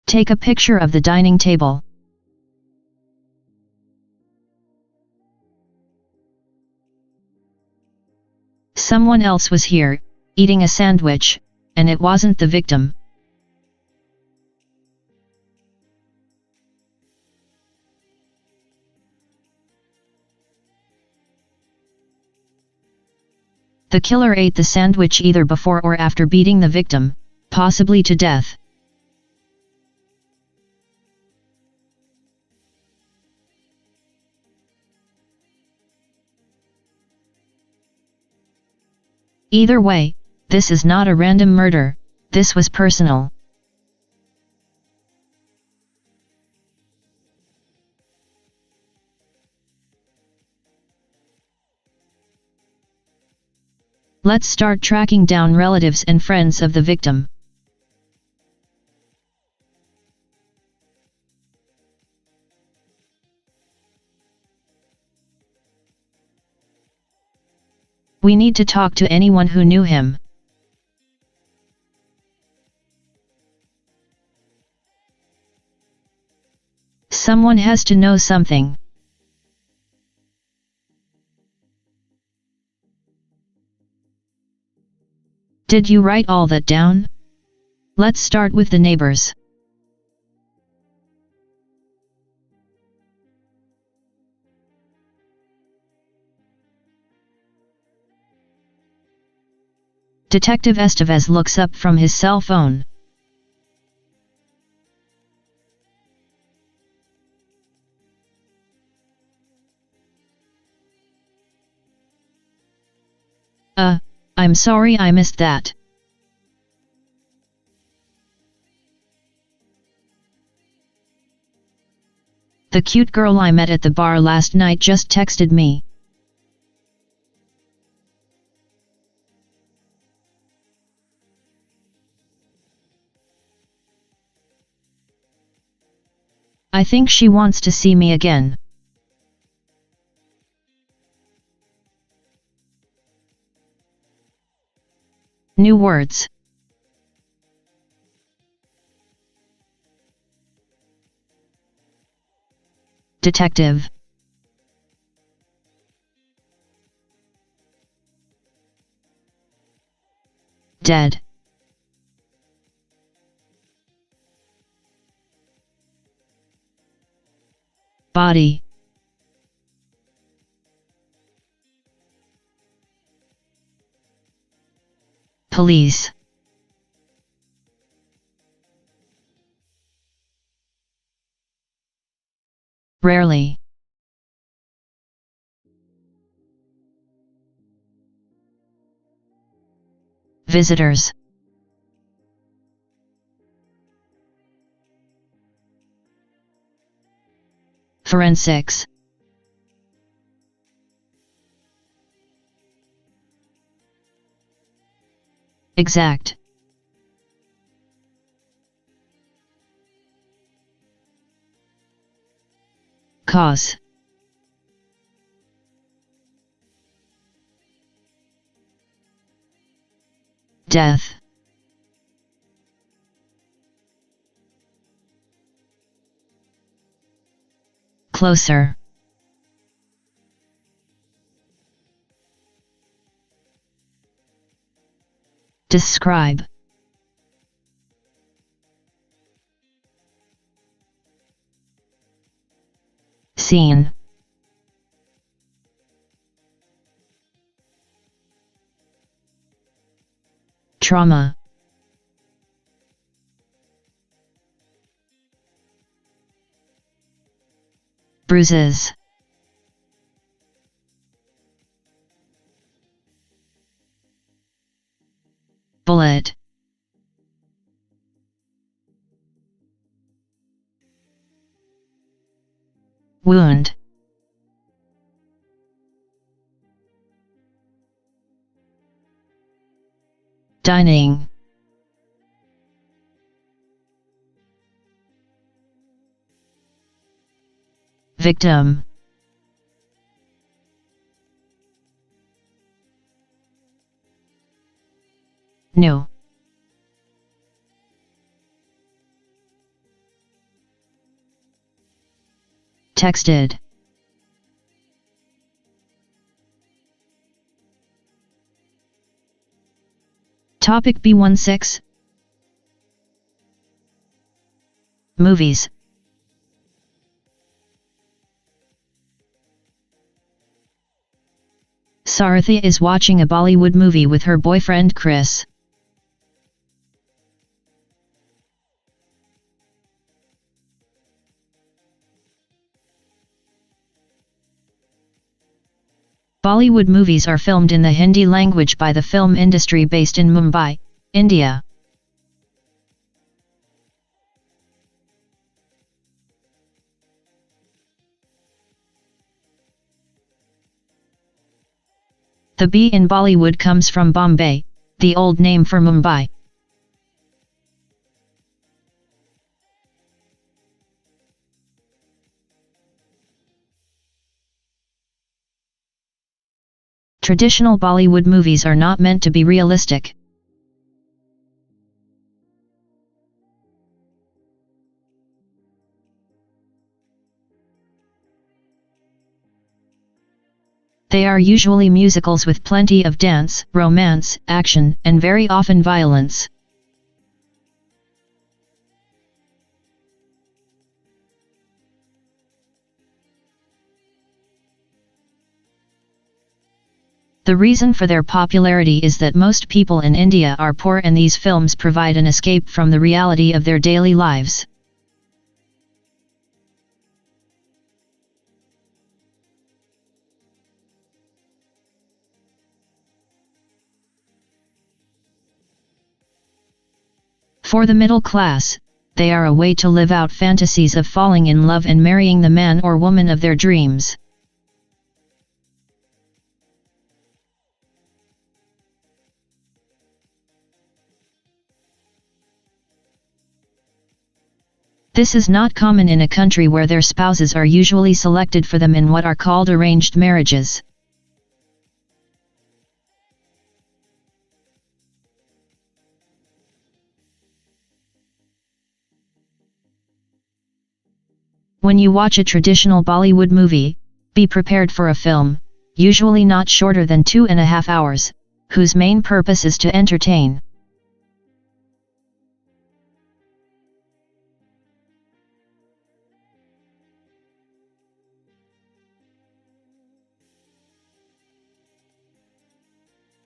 Take a picture of the dining table. Someone else was here, eating a sandwich, and it wasn't the victim. The killer ate the sandwich either before or after beating the victim, possibly to death. Either way, this is not a random murder, this was personal. Let's start tracking down relatives and friends of the victim. We need to talk to anyone who knew him. Someone has to know something. Did you write all that down? Let's start with the neighbors. Detective Estevez looks up from his cell phone. I'm sorry I missed that. The cute girl I met at the bar last night just texted me. I think she wants to see me again. New words. Detective. Dead. Body. Police. Rarely. Visitors. Forensics. Exact. Cause. Death. Closer. Describe. Scene. Trauma. Bruises. Bullet. Wound. Dining. Victim. New. Texted. Topic B16. Movies. Sarathi is watching a Bollywood movie with her boyfriend Chris. Bollywood movies are filmed in the Hindi language by the film industry based in Mumbai, India. The B in Bollywood comes from Bombay, the old name for Mumbai. Traditional Bollywood movies are not meant to be realistic. They are usually musicals with plenty of dance, romance, action, and very often violence. The reason for their popularity is that most people in India are poor and these films provide an escape from the reality of their daily lives. For the middle class, they are a way to live out fantasies of falling in love and marrying the man or woman of their dreams. This is not common in a country where their spouses are usually selected for them in what are called arranged marriages. When you watch a traditional Bollywood movie, be prepared for a film, usually not shorter than 2.5 hours, whose main purpose is to entertain.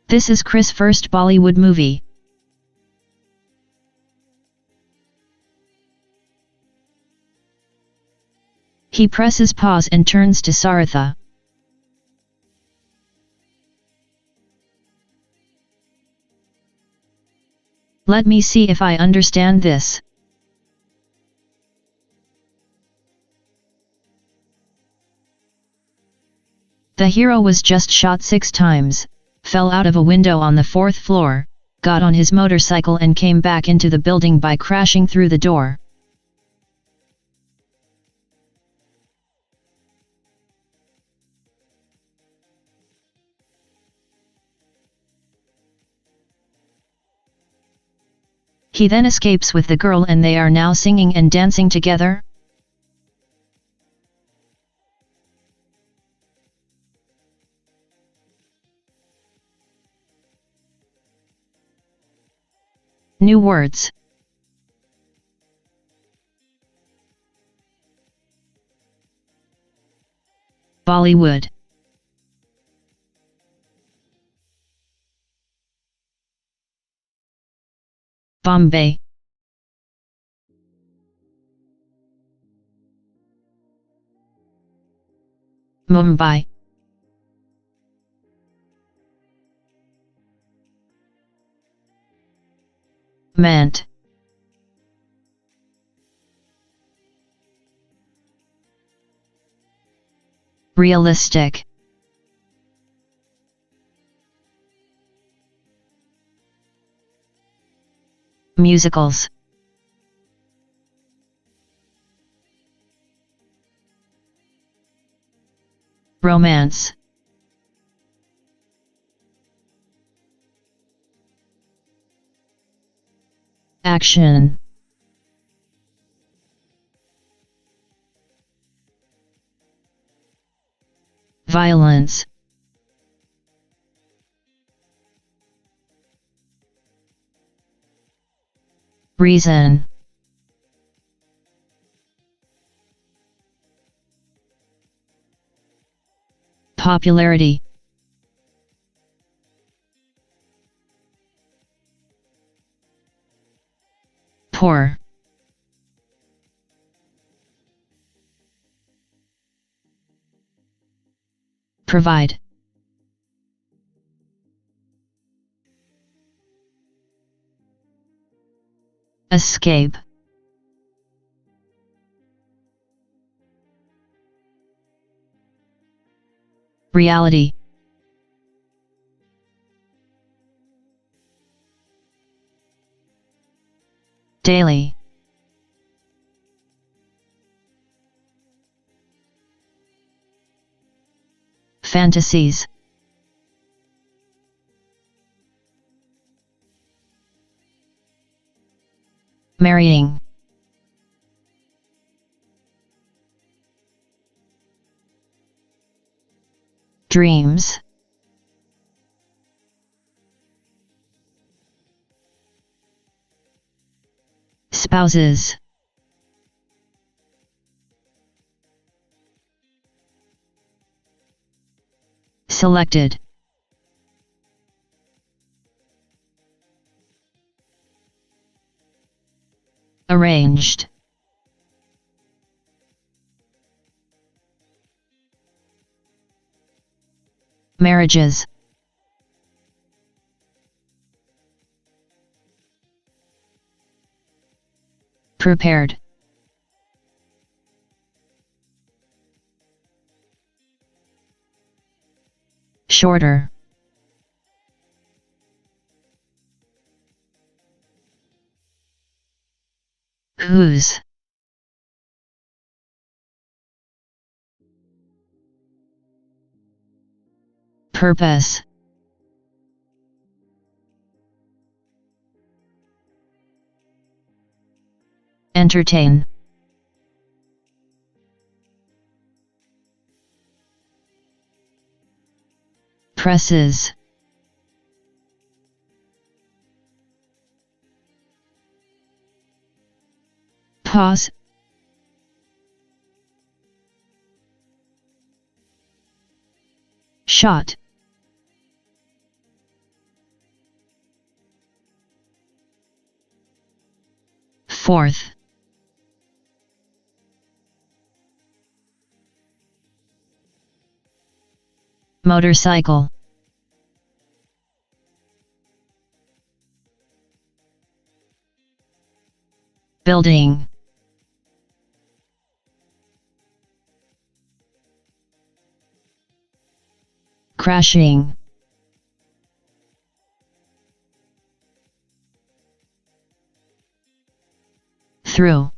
This is Chris' first Bollywood movie. He presses pause and turns to Saratha. Let me see if I understand this. The hero was just shot 6 times, fell out of a window on the 4th floor, got on his motorcycle and came back into the building by crashing through the door. He then escapes with the girl and they are now singing and dancing together. New words. Bollywood. Bombay. Mumbai. Meant. Realistic. Musicals. Romance. Action. Violence. Reason. Popularity. Pour. Provide. Escape. Reality. Daily. Fantasies. Marrying. Dreams. Spouses. Selected. Arranged. Marriages. Prepared. Shorter. Whose. Purpose. Entertain. Presses. Pause. Shot. Fourth. Motorcycle. Building. Crashing. Through.